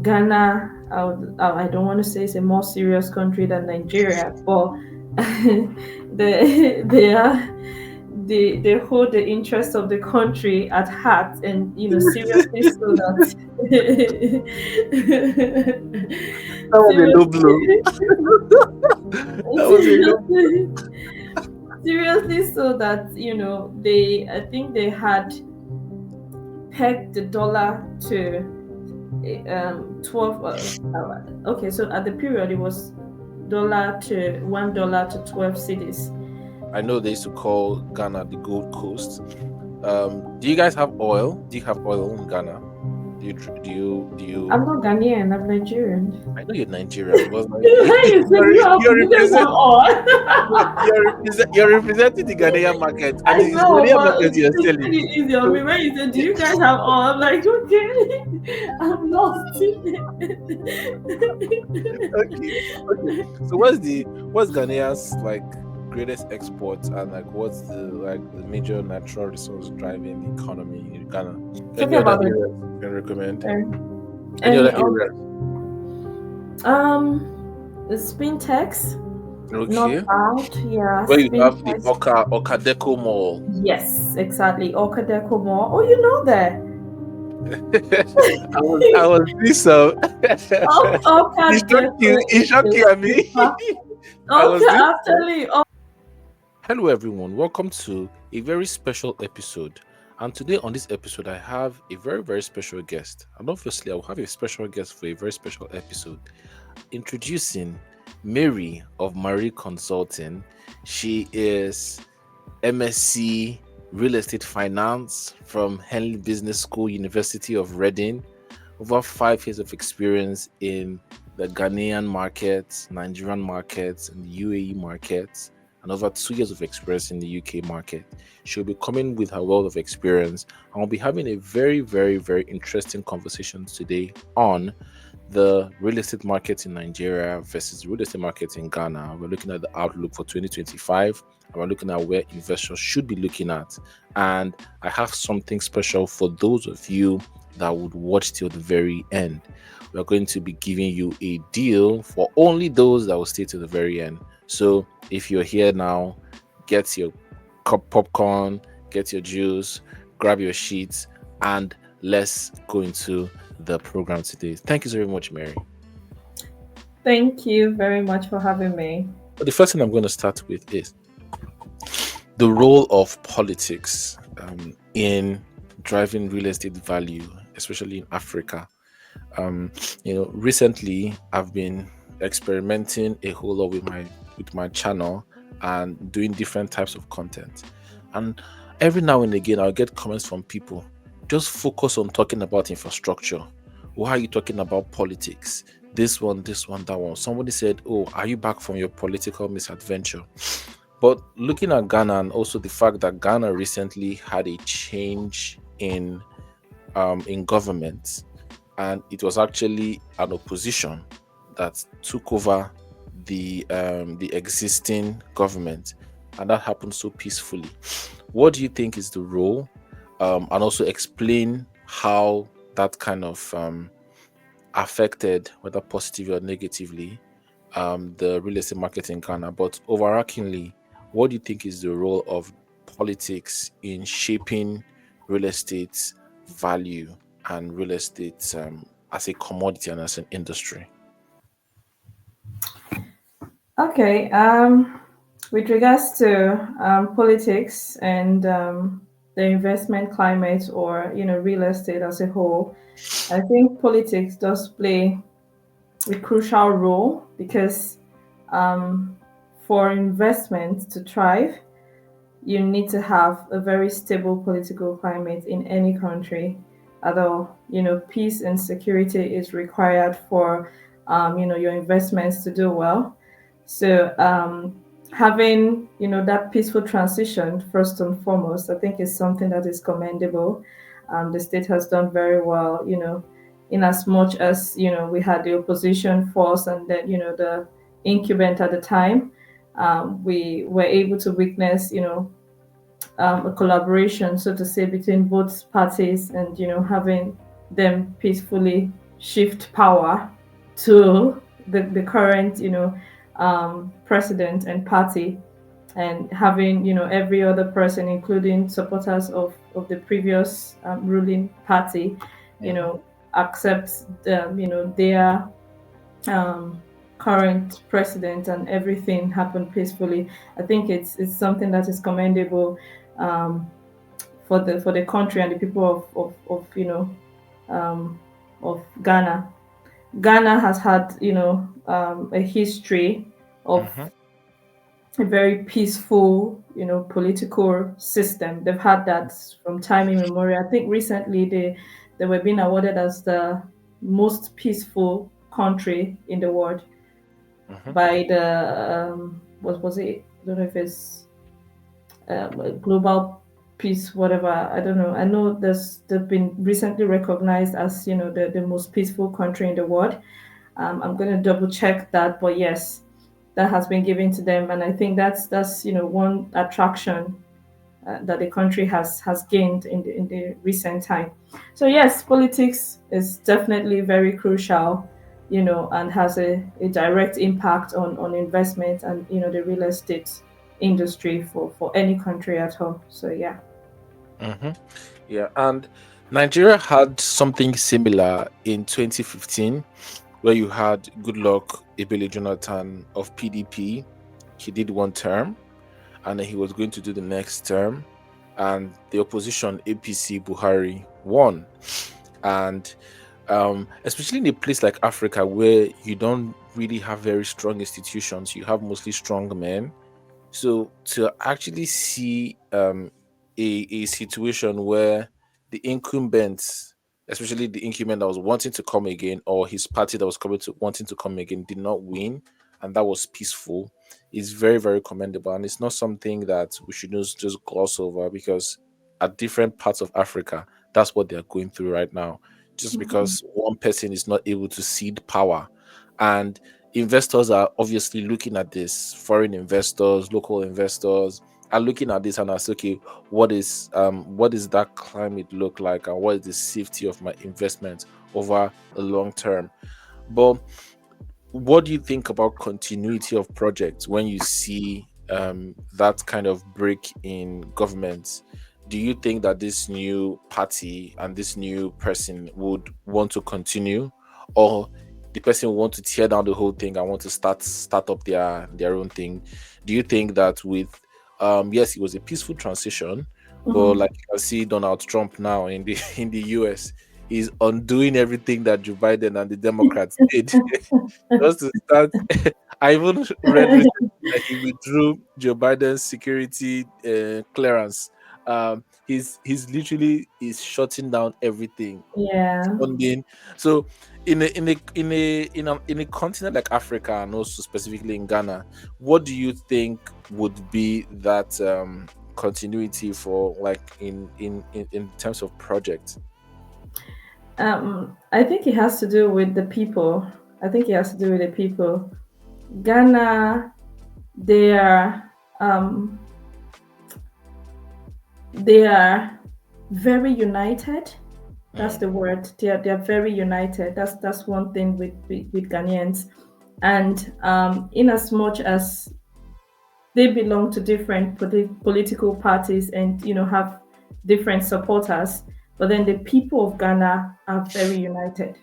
Ghana, I don't want to say it's a more serious country than Nigeria, but they are they hold the interest of the country at heart, and seriously, so that That was a low blow. seriously, That was a low. seriously, seriously, so that they, I think they had pegged the dollar to 12, okay, so at the period it was dollar to $1 to 12 cities. I know they used to call Ghana the Gold Coast. Do you guys have oil? Do you have oil in Ghana? Do you? I'm not Ghanaian, I'm Nigerian. I know you're Nigerian, but like Why you say you have you're you guys have represent, all? you're representing the Ghanaian market, and I it's know, Ghanaian but market you're it's selling. pretty easy on me. So, When you say, do you guys have all? I'm like, okay, I'm lost. okay, okay. So what's Ghanaian's like greatest exports, and like what's the major natural resource driving the economy in Ghana? Any Talking other about areas the you can recommend? Any other any of areas? the spin tax, not Okay. out, yeah, Where you spin have the tax. Okadeco Mall. Yes, exactly. Okadeko more. Oh, you know that. I was doing so. Okadeko It is shocked a you at me. super. I was Okay, doing so. actually, Hello, everyone. Welcome to a very special episode. And today on this episode, I have a very, very special guest. And obviously, I will have a special guest for a very special episode. Introducing Mary of Marie Consulting. She is MSc Real Estate Finance from Henley Business School, University of Reading. Over 5 years of experience in the Ghanaian markets, Nigerian markets, and the UAE markets, and over 2 years of experience in the UK market. She'll be coming with her wealth of experience, and we'll be having a very, very, very interesting conversation today on the real estate market in Nigeria versus the real estate market in Ghana. We're looking at the outlook for 2025, and we're looking at where investors should be looking at. And I have something special for those of you that would watch till the very end. We're going to be giving you a deal for only those that will stay to the very end. So if you're here now, get your cup popcorn, get your juice, grab your sheets, and let's go into the program today. Thank you so very much, Mary. thank you very much for having me. But the first thing I'm going to start with is the role of politics in driving real estate value, especially in Africa. Recently I've been experimenting a whole lot with my channel and doing different types of content. And every now and again I'll get comments from people, just focus on talking about infrastructure. Why are you talking about politics? This one, that one. Somebody said, oh, are you back from your political misadventure? But looking at Ghana, and also the fact that Ghana recently had a change in government, and it was actually an opposition that took over the existing government, and that happened so peacefully. What do you think is the role, and also explain how that kind of affected, whether positively or negatively, the real estate market in Ghana? But overarchingly, what do you think is the role of politics in shaping real estate value and real estate as a commodity and as an industry? Okay, with regards to politics and the investment climate, or real estate as a whole, I think politics does play a crucial role because um, for investment to thrive, you need to have a very stable political climate in any country at all. Peace and security is required for your investments to do well. So having that peaceful transition first and foremost, I think is something that is commendable. The state has done very well, in as much as we had the opposition force, and then the incumbent at the time. We were able to witness a collaboration, so to say, between both parties, and having them peacefully shift power to the current, president and party, and having, every other person, including supporters of the previous ruling party, you Mm-hmm. know, accept their um, current president, and everything happened peacefully. I think it's something that is commendable, um, for the country and the people of um, of Ghana. Ghana has had, a history of Mm-hmm. a very peaceful, political system. They've had that from time immemorial. I think recently they were being awarded as the most peaceful country in the world Mm-hmm. by the what was it? I don't know if it's global peace, whatever. I don't know. I know they've been recently recognized as, the most peaceful country in the world. I'm going to double check that, but yes, that has been given to them, and I think that's one attraction that the country has gained in the recent time. So yes, politics is definitely very crucial, and has a direct impact on investment and, the real estate industry for any country at all. So yeah. Mm-hmm. Yeah, and Nigeria had something similar in 2015, where you had Goodluck Ebele Jonathan of PDP. He did one term, and then he was going to do the next term, and the opposition APC Buhari won. And especially in a place like Africa, where you don't really have very strong institutions, you have mostly strong men. So to actually see a situation where the incumbents, especially the incumbent that was wanting to come again, or his party that was coming to wanting to come again, did not win, and that was peaceful, is very, very commendable. And it's not something that we should just gloss over, because at different parts of Africa, that's what they're going through right now. Just Mhm. because one person is not able to cede power, and investors are obviously looking at this, foreign investors, local investors are looking at this and are saying, okay, what is that climate look like, and what is the safety of my investment over a long term? But what do you think about continuity of projects when you see that kind of break in government? Do you think that this new party and this new person would want to continue, or the person will want to tear down the whole thing and want to start up their own thing? Do you think that with yes, it was a peaceful transition, but Mhm. like you can see Donald Trump now in the in the US, is undoing everything that Joe Biden and the Democrats did. Just to start, I even read recently that he withdrew Joe Biden's security clearance. He's literally is shutting down everything, Yeah. funding. So in a continent like Africa, and also specifically in Ghana, what do you think would be that continuity for, like, in terms of projects? I think it has to do with the people. I think it has to do with the people. Ghana, they are um, they are very united. That's Mm, the word. They are very united. That's one thing with Ghanaians, and in as much as they belong to different political parties and, have different supporters, but then the people of Ghana are very united.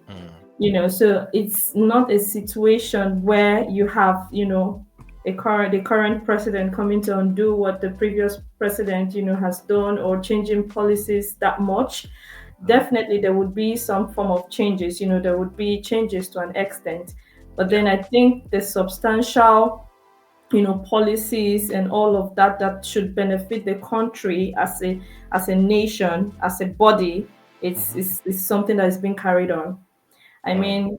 mm, So it's not a situation where you have, the current president coming to undo what the previous president, has done, or changing policies that much. mm. Definitely there would be some form of changes. There would be changes to an extent, but Yeah. then I think the substantial, policies and all of that that should benefit the country as a nation, as a body, it's, Mm-hmm. it's, it's something that is being carried on. I Mm, mean,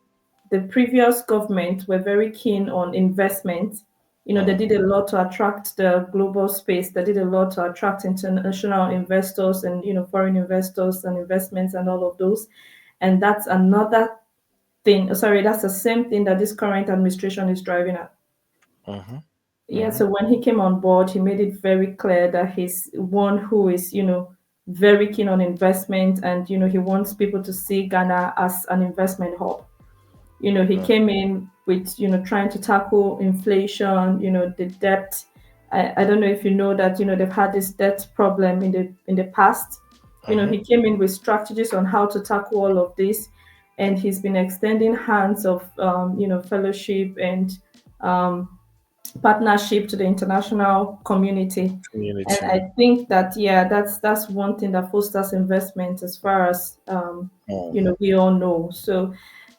the previous government were very keen on investment. They mm, did a lot to attract the global space. They did a lot to attract international investors and, foreign investors and investments and all of those. And that's another thing. Sorry, that's the same thing that this current administration is driving at. mm-hmm. Yeah, Mm-hmm. so when he came on board, he made it very clear that he's one who is, very keen on investment, and he wants people to see Ghana as an investment hub. He mm, came in with trying to tackle inflation, the debt. I don't know if you know that they've had this debt problem in the past. mhm, He came in with strategies on how to tackle all of this, and he's been extending hands of fellowship and um, partnership to the international community. And community. I think that, yeah, that's one thing that fosters investment, as far as Mm, we all know. So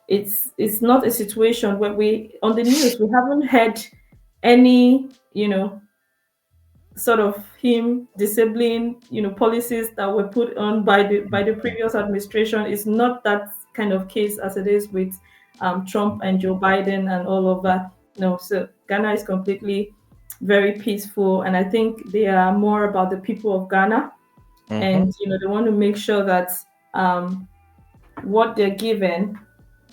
it's not a situation where we on the news we haven't heard any sort of him disabling policies that were put on by the previous administration. Is not that kind of case as it is with Trump and Joe Biden and all of that. No, so Ghana is completely very peaceful, and I think they are more about the people of Ghana, mhm, and they want to make sure that um, what they're given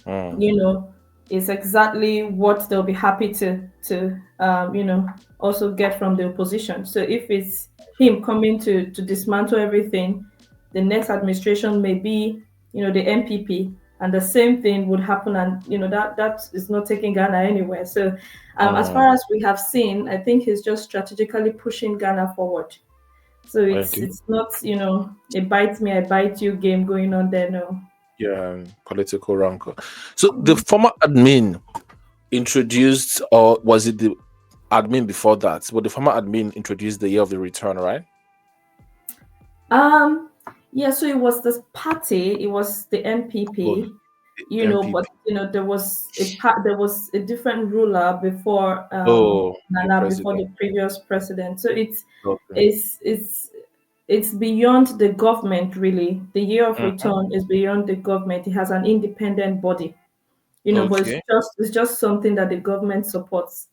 mm, you know, is exactly what they'll be happy to also get from the opposition. So if it's him coming to dismantle everything, the next administration may be, the MPP, and the same thing would happen, and that is not taking Ghana anywhere. So, as mm. far as we have seen, I think he's just strategically pushing Ghana forward. So it's Okay. it's not a bite me I bite you game going on there. No. Yeah, political rancor. So the former admin introduced, or was it the admin before that? But the former admin introduced the year of the return, right? Um, yeah, so it was this party, it was the Oh, MPP, the but MPP. there was a different ruler before Oh, the Nana, before president. the previous president. So Okay. it's it's it's beyond the government really. The year of Mhm. return is beyond the government. It has an independent body, but it's Okay. just something that the government supports.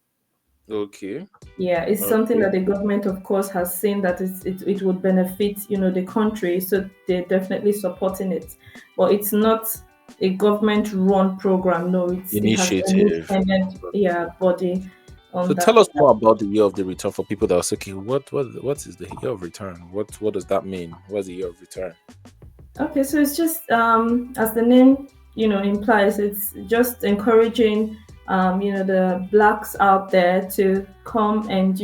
Okay. Yeah, it's something Okay. that the government, of course, has seen that it would benefit, the country. So they're definitely supporting it. But it's not a government-run program. No, it has an Initiative. independent, yeah, body So on tell that. us more about the year of the return for people that are saying, what is the year of return? What does that mean? What's the year of return? Okay, so it's just as the name implies, it's just encouraging the blacks out there to come and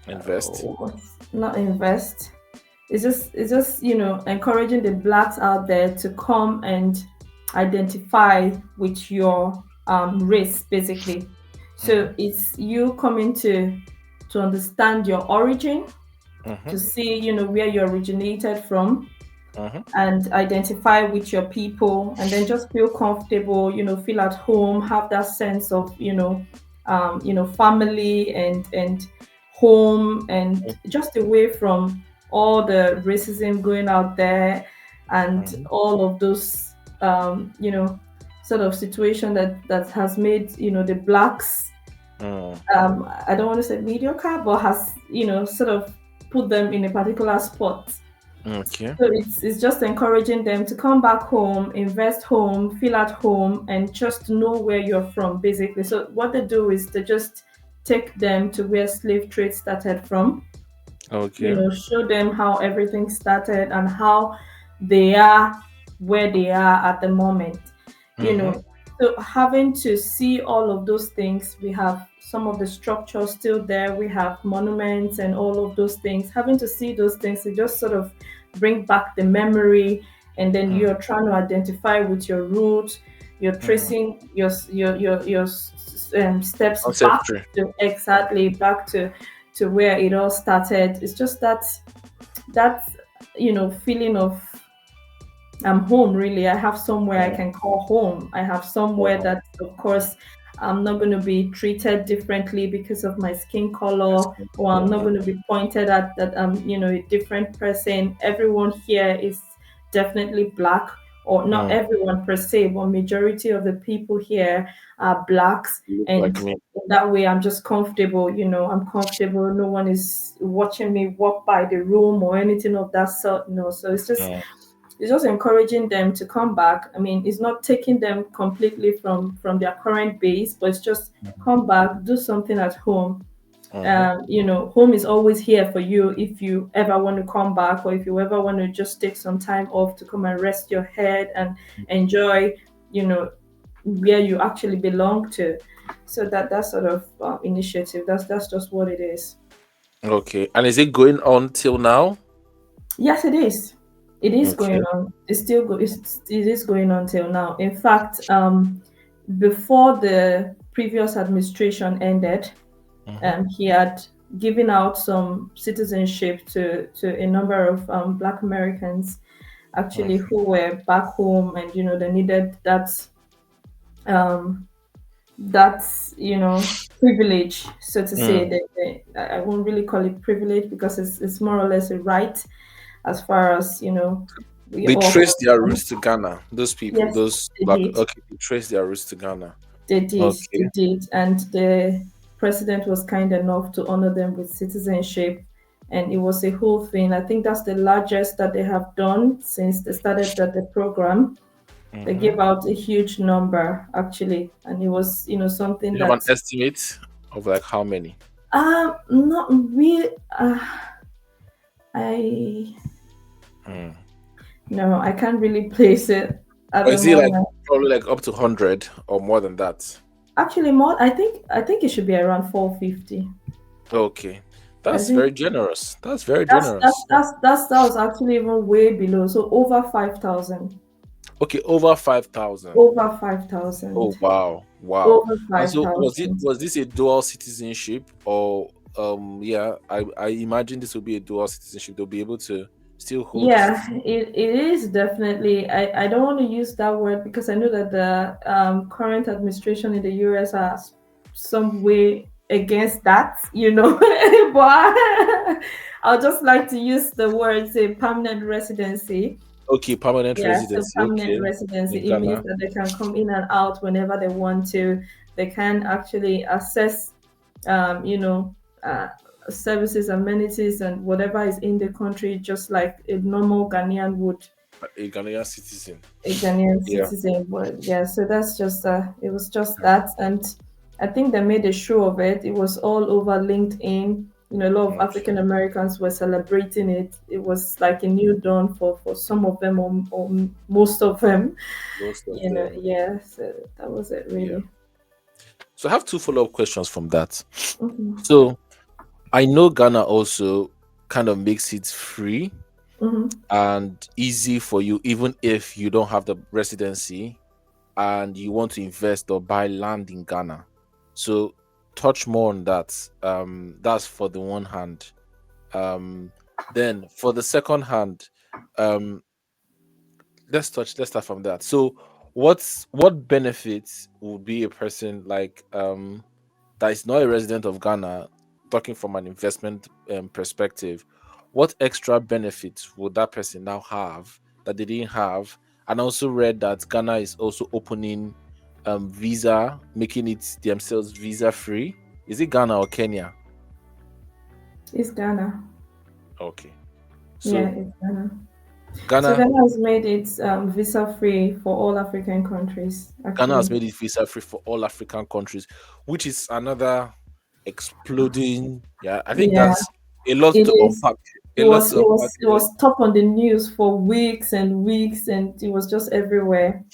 Invest. not invest. It's just encouraging the blacks out there to come and identify with your race, basically. Mm-hmm. So it's you coming to understand your origin, Mm-hmm. to see where you originated from, Mm-hmm. and identify with your people, and then just feel comfortable, feel at home, have that sense of family and home, and just away from all the racism going out there, and Mm-hmm. all of those sort of situation that has made the blacks, Mm. I don't want to say mediocre, but has sort of put them in a particular spot. Okay. So it's just encouraging them to come back home, invest home, feel at home, and just know where you're from, basically. So what they do is they just take them to where slave trade started from, Okay. show them how everything started and how they are where they are at the moment. you Mm-hmm. know so having to see all of those things, we have some of the structures still there, we have monuments and all of those things. Having to see those things, it just sort of bring back the memory, and then Mm. you're trying to identify with your roots. You're Mm. tracing your steps back Ancestry. to exactly back to where it all started. It's just that feeling of I'm home, really. I have somewhere I Mm. can call home. I have somewhere Oh, that, of course, I'm not going to be treated differently because of my skin that's color, good. or I'm not Mhm. going to be pointed at that I'm a different person. Everyone here is definitely black, or not Mm. everyone per se, but majority of the people here are blacks. You look And like me. in that way, I'm just comfortable. I'm comfortable. No one is watching me walk by the room or anything of that sort. So Mm. it's just encouraging them to come back. I mean, it's not taking them completely from their current base, but it's just come back, do something at home, Mm-hmm. Home is always here for you if you ever want to come back, or if you ever want to just take some time off to come and rest your head and enjoy, you know, where you actually belong to. So that sort of initiative, that's just what it is. Okay. And is it going on till now? Yes, it is. It is going Okay. on. It is going on till now. In fact, before the previous administration ended, Mm-hmm. he had given out some citizenship to a number of Black Americans actually Mm-hmm. who were back home, and they needed um, that privilege, so to say. Mm. I won't really call it privilege because it's more or less a right, as far as we They all trace their concerned. roots to Ghana. Those people, Yes, those they black. did. Okay, they trace their roots to Ghana. They did. They Okay. did. And the president was kind enough to honor them with citizenship. And it was a whole thing. I think that's the largest that they have done since they started the program. They Mm-hmm. gave out a huge number actually, and it was something You have an that estimate of like how many? not really. I Mm. No, I can't really place it at Or the is it like moment. probably like up to 100 or more than that? Actually, more. I think it should be around 450. Okay. I That's think very generous. That's very that's that's generous. that's that's that was actually even way below. So over 5,000. Okay, over 5,000. Over Oh 5,000. wow, wow. Over And five so was it thousand. was this a dual citizenship or yeah, I imagine this will be a dual citizenship. They'll be able to still hold the Yeah, citizenship. it is definitely. I don't want to use that word because I know that the current administration in the US are some way against that. But I'll just like to use the word, say, permanent residency. Okay, permanent Yeah, so residency. permanent Okay. residency, In it means Ghana. that they can come in and out whenever they want to. They can actually access, um, you know, uh, services, amenities, and whatever is in the country, just like a normal Ghanaian would, A Ghanaian citizen. a Ghanaian Yeah. citizen would. Yeah, so that's just, it was just that. And I think they made a show of it. It was all over LinkedIn. A lot of Okay. African Americans were celebrating it. It was like a new dawn for some of them, or most of them. Most of them. Yeah, so that was it Yeah. really. So I have two follow-up questions from that. Hmm. So I know Ghana also kind of makes it free Hmm. and easy for you, even if you don't have the residency and you want to invest or buy land in Ghana. So touch more on that. That's for the one hand. Um, then for the second hand, um, let's start from that. So what benefits would be a person like that is not a resident of Ghana, talking from an investment perspective, what extra benefits would that person now have that they didn't have? And I also read that Ghana is also opening visa, making it themselves visa free. Is it Ghana or Kenya? It's Ghana. Okay. Yeah, So it's Ghana. So Ghana Ghana has made it visa free for all African countries, Ghana has actually. made it visa free for all African countries, which is another exploding. Yeah, I think Yeah, that's a lot it to is. unpack. A It lot was to it unpack was it here. was top on the news for weeks and weeks, and it was just everywhere.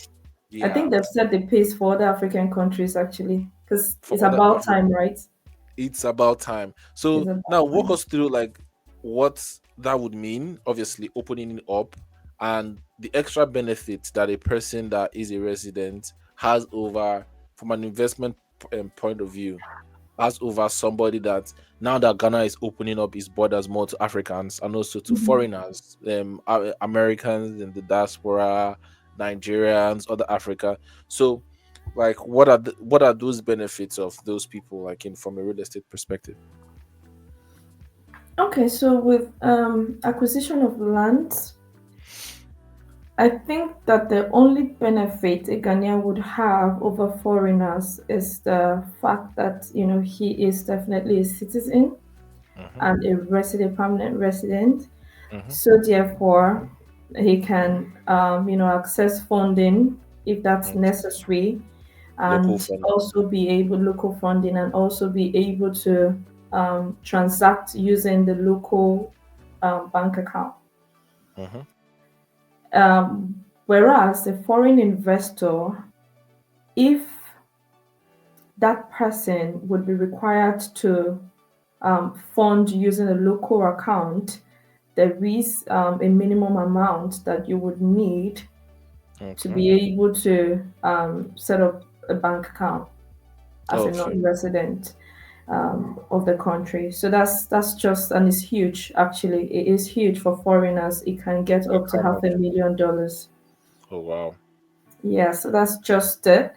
I Yeah, think they've set the pace for other African countries actually, because for it's other about African. time, right? It's about time. It's So about now walk time. us through like what that would mean, obviously opening it up and the extra benefits that a person that is a resident has over from an investment point of view has over somebody that now that Ghana is opening up its borders more to Africans and also to Mhm. foreigners, Americans in the diaspora, Nigerians, other Africa. So, like, what are those benefits of those people, like in from a real estate perspective? Okay, so with acquisition of land, I think that the only benefit a Ghanaian would have over foreigners is the fact that he is definitely a citizen Mm-hmm, and a resident, permanent resident. mm-hmm. So therefore, he can access funding if that's Okay. necessary, Local and funding. also be able local funding, and also be able to. transact using the local bank account. Mm-hmm. Whereas a foreign investor, if that person would be required to fund using a local account, there is a minimum amount that you would need to Okay. be able to set up a bank account as a Okay. non-resident of the country. So that's just, and it's huge. Actually, it is huge for foreigners. It can get I up to can half a imagine. million dollars. Oh wow. Yeah, so that's just it.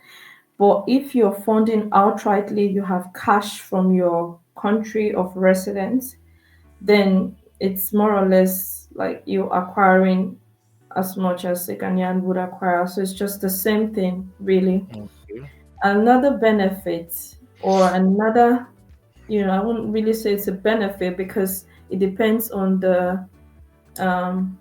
But if you're funding outrightly, you have cash from your country of residence, then it's more or less like you acquiring as much as a Ghanaian would acquire. So it's just the same thing, really. Okay. Another benefit, or another, I wouldn't really say it's a benefit because it depends on um,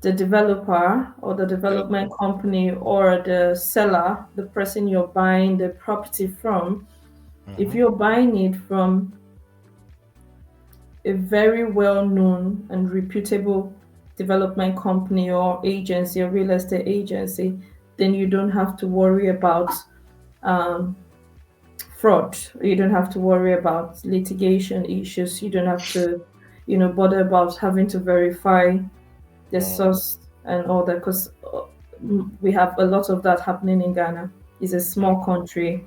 the developer or the development Okay. company or the seller, the person you're buying the property from. If Mm-hmm. you're buying it from a very well known and reputable development company or agency or real estate agency, then you don't have to worry about um, fraud. You don't have to worry about litigation issues. You don't have to, bother about having to verify the Mm. source and all that because we have a lot of that happening in Ghana. It's a small country.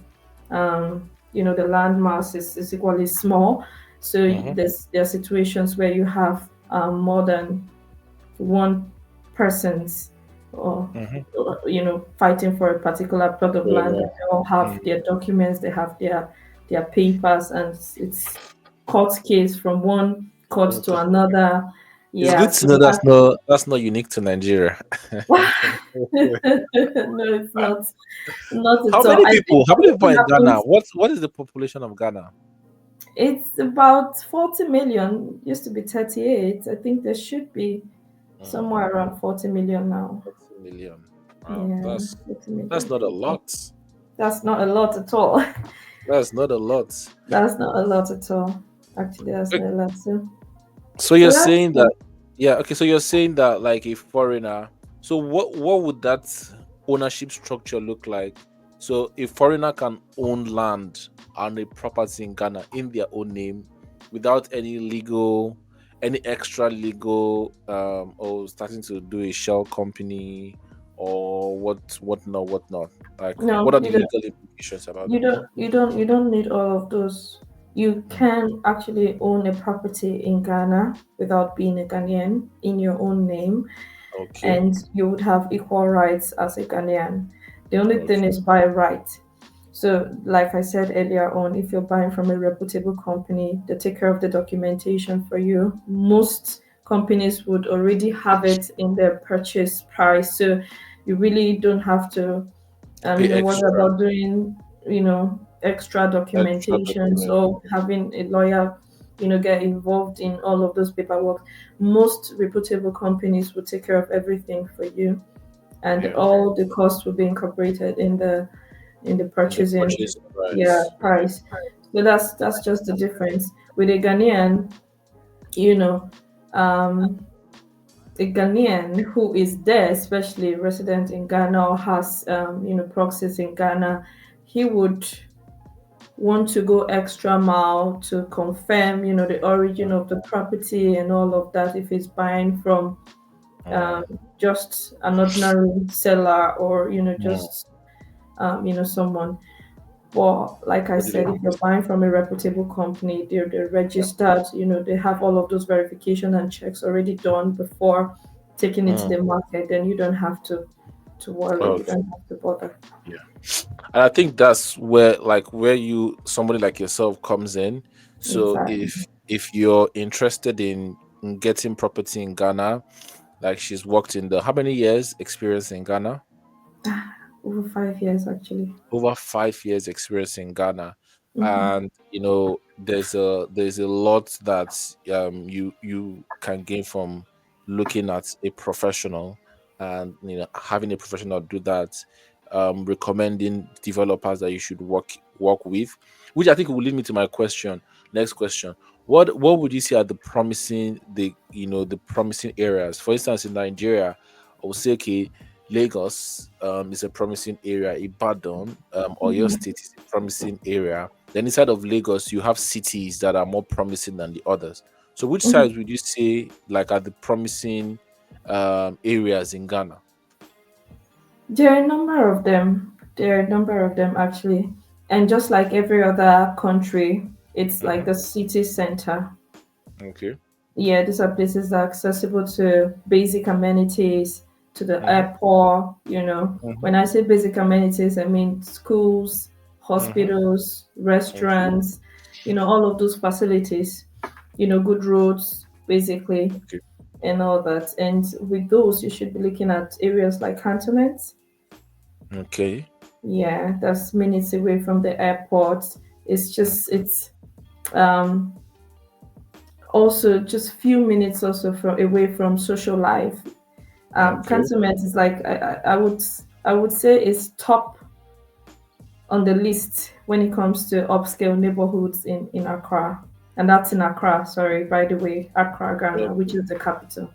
The land mass is equally small. So Mm-hmm. there are situations where you have more than one persons or Mm-hmm. fighting for a particular plot of Very land, and well. they all have their documents, they have their papers, and it's court case from one court to Mm. another. It's Yeah, good so to know that's not unique to Nigeria. no, it's not How at all. many I think people? How what many people even in Ghana? happens, What is the population of Ghana? it's about 40 million. Used to be 38. I think there should be Mm, somewhere around 40 million now. 40 million. Wow, Yeah, that's 40 that's million not a people. lot. That's not a lot at all. That's not a lot. That's not a lot at all. Actually, that's Ok, not a lot. So, so so you're that's saying that, yeah, okay, so you're saying that like a foreigner, so what would that ownership structure look like? So a foreigner can own land and a property in Ghana in their own name without any extra legal or starting to do a shell company or whatnot. Like what no, are the legal implications about it? you don't need all of those. You Mm, can actually own a property in Ghana without being a Ghanaian in your own name, okay. and you would have equal rights as a Ghanaian. The only thing Okay. is by right. So, like I said earlier on, if you're buying from a reputable company, they take care of the documentation for you. Most companies would already have it in their purchase price, so you really don't have to, Pay worry extra about doing, extra extra documentations document. or having a lawyer, get involved in all of those paperwork. Most reputable companies will take care of everything for you, and Yeah. all the costs will be incorporated in the And the purchasing, purchase yeah, price. price. So that's just the difference with a Ghanaian. You know, um, a Ghanaian who is there, especially resident in Ghana or has proxies in Ghana, he would want to go extra mile to confirm the origin of the property and all of that if he's buying from um, Mm, just an ordinary seller or mm. just someone. But like I What did said, it? if you're buying from a reputable company, they're Yeah. registered, they have all of those verification and checks already done before taking it to Mm. the market, then you don't have to worry, you Okay. don't have to bother. Yeah. And I think that's where you somebody like yourself comes in. So Exactly. if you're interested in getting property in Ghana, like she's worked in the how many years experience in Ghana? Over 5 years actually. Over 5 years experience in Ghana, Hmm. and there's a lot that you can gain from looking at a professional, and having a professional do that, recommending developers that you should work with, which I think will lead me to my question. Next question. What would you say are the promising areas? For instance, in Nigeria, I would say okay, Lagos is a promising area. Ibadan or your Mhm. state is a promising area. Then inside of Lagos, you have cities that are more promising than the others. So which Mhm. sides would you say like are the promising areas in Ghana? There are a number of them. There are a number of them actually. And just like every other country, it's like Mm-hmm. the city center. Okay. Yeah, these are places that are accessible to basic amenities, to the Mm-hmm. airport. You know, Mm-hmm. when I say basic amenities, I mean schools, Mm-hmm. hospitals, Okay. restaurants, all of those facilities, good roads, basically, Okay. and all that. And with those, you should be looking at areas like cantonments. Okay. Yeah, that's minutes away from the airport. Okay. It's um also just few minutes also from away from social life. Okay. Cantonment is like I would say is top on the list when it comes to upscale neighborhoods in Accra, and that's in Accra. Sorry, by the way, Accra, Ghana, which Okay. is the capital.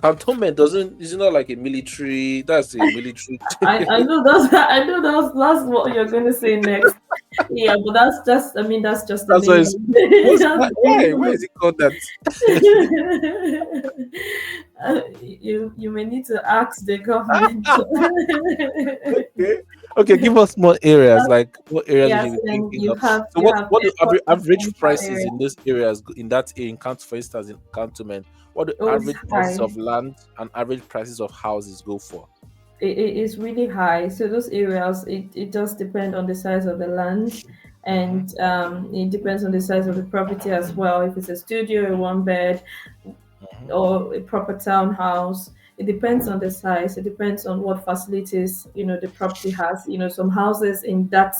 Cantonment doesn't is it not like a military that's a military I know that's what you're gonna say next. Yeah, but that's just the that's why name. it's what's That's why, the why name. is it called that? You may need to ask the government. Okay. Okay, give us more areas. Like what areas we Yes, should be then thinking you of. have So you what have what do airport average central prices area. in those areas in that in count for instance in Cantonment, what do Oh, it's average prices high. of land and average prices of houses go for? It is really high. So those areas, it does depend on the size of the land, Mm-hmm. and it depends on the size of the property as well. If it's a studio, a one bed, Mm-hmm. or a proper townhouse. It depends on the size. It depends on what facilities the property has. Some houses in that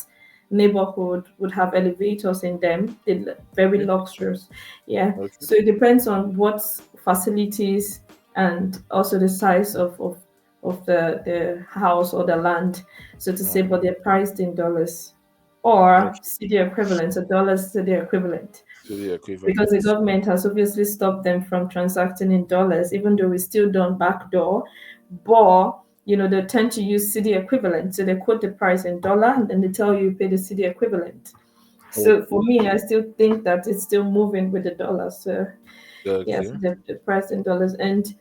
neighborhood would have elevators in them. They're very Okay. luxurious. Yeah. Okay. So it depends on what facilities and also the size of the house or the land. So to say, Mm-hmm. but they're priced in dollars or Okay. city equivalent. So dollars to the equivalent, So the because the equivalent. government has obviously stopped them from transacting in dollars, even though we still don't backdoor. But they tend to use city equivalent, so they quote the price in dollar and then they tell you pay the city equivalent. So for Okay. me, I still think that it's still moving with the dollar. So yes, Okay. the price in dollars, and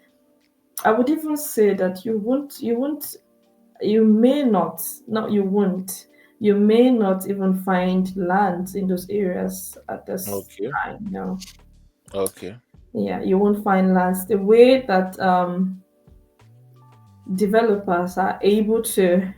I would even say that you may not you won't, you may not even find land in those areas at this Okay. time. No. Okay. Yeah, you won't find lands. The way that developers are able to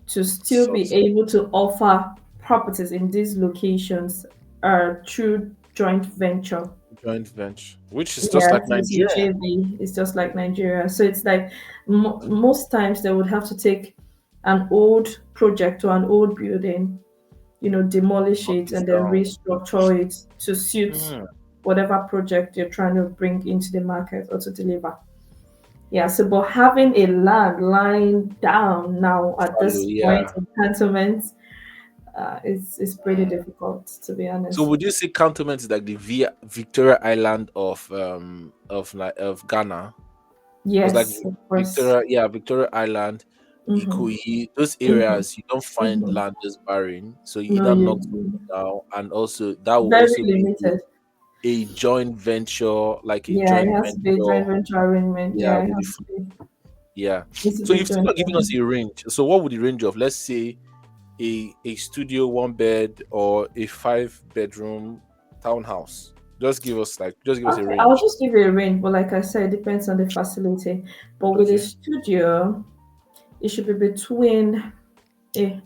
still be Source able to offer properties in these locations are through joint venture. joint venture, which is just Yeah, like so it's a Nigeria. JV. It's just like Nigeria. So it's like most times they would have to take an old project or an old building, demolish Knock it it and then down. restructure it to suit Mm. whatever project you're trying to bring into the market or to deliver. Yeah, so but having a land lying down now at Fallow, this point yeah. in cantonments is pretty difficult, to be So honest. would you say Cantonment is like the Victoria Island of Ghana? Because like Yes, of course. Victoria, yeah, Victoria Island, Mm-hmm. Ikoyi, those Mm-hmm. areas you don't find Mm-hmm. land just barren. So you No, either knock something down, and also that will very also be limited. a joint venture, like a Yeah, it joint has to be a venture, joint venture arrangement. yeah, Yeah, it with the has to be. yeah. Needs to So be a you've still joint not given us venture. a range. So what would the range of, let's say, a studio, one bed, or a 5 bedroom townhouse? Just give us a Okay, I'll range. just give you a range, but like I said, it depends on the facility. But with a Okay. studio, it should be between eh,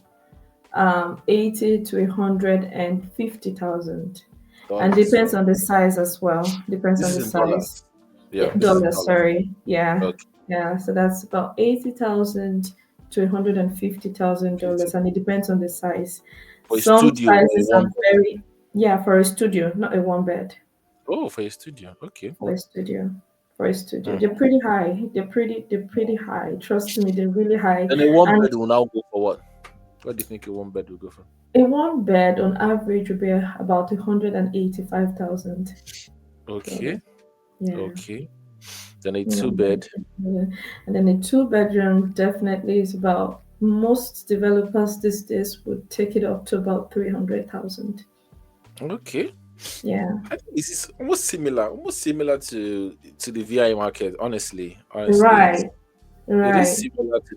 80 to 150,000, and Dollars. depends on the size as well. Depends This on is the in size. dollars. Yeah, Yeah, this is in dollars. dollars. Sorry. Yeah, Okay. yeah. So that's about 80,000 to $150,000, and it depends on the size. For a Some studio or a sizes are one bed. very, yeah, for a studio, not a one bed. Oh, for a studio. Okay. For a studio, for a studio, they're Mhm. pretty high. They're pretty high. Trust me, they're really high. Then a one And bed will now go for what? What do you think a one bed will go for? A one bed on average would be about 185,000 Okay, dollars. Yeah. okay. Then a two bed. 185,000. And then a two bedroom definitely is about, most developers these days would take it up to about 300,000. Okay. Yeah. I think this is almost similar to the VI market. Honestly, Right. it is Right. similar to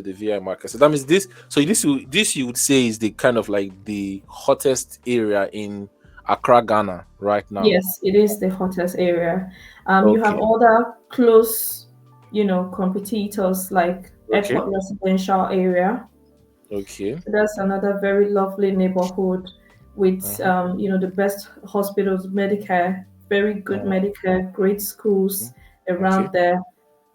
the VI market. So that means this. So this you would say is the kind of like the hottest area in Accra, Ghana, right now. Yes, it is the hottest area. You have Okay, other close, competitors like okay, Airport Residential Area. okay. So that's another very lovely neighborhood with, Uh-huh. the best hospitals, Medicare, very good Uh-huh. Medicare, great schools Okay. around there.